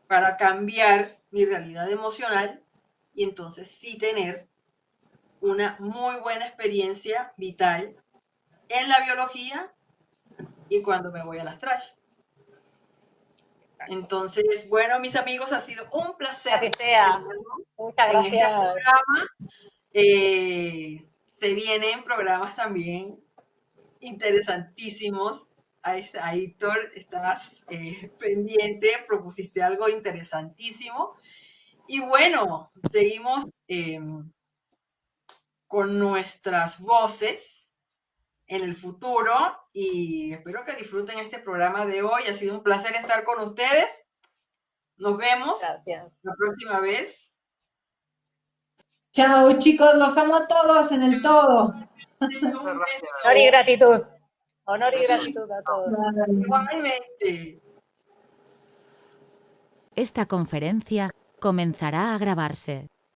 para cambiar mi realidad emocional y entonces sí tener una muy buena experiencia vital en la biología y cuando me voy al astral. Entonces, bueno, mis amigos, ha sido un placer Así sea. tenerlos Muchas en este gracias. programa. Se vienen programas también interesantísimos. Aitor, estás pendiente, propusiste algo interesantísimo. Y bueno, seguimos con nuestras voces en el futuro y espero que disfruten este programa de hoy. Ha sido un placer estar con ustedes. Nos vemos Gracias. la próxima vez. Chao, chicos, los amo a todos en el todo. Sí, un Muchas gracias. Honor y beso. gratitud. Honor y Besos. gratitud a todos. Bye. Igualmente. Esta conferencia comenzará a grabarse.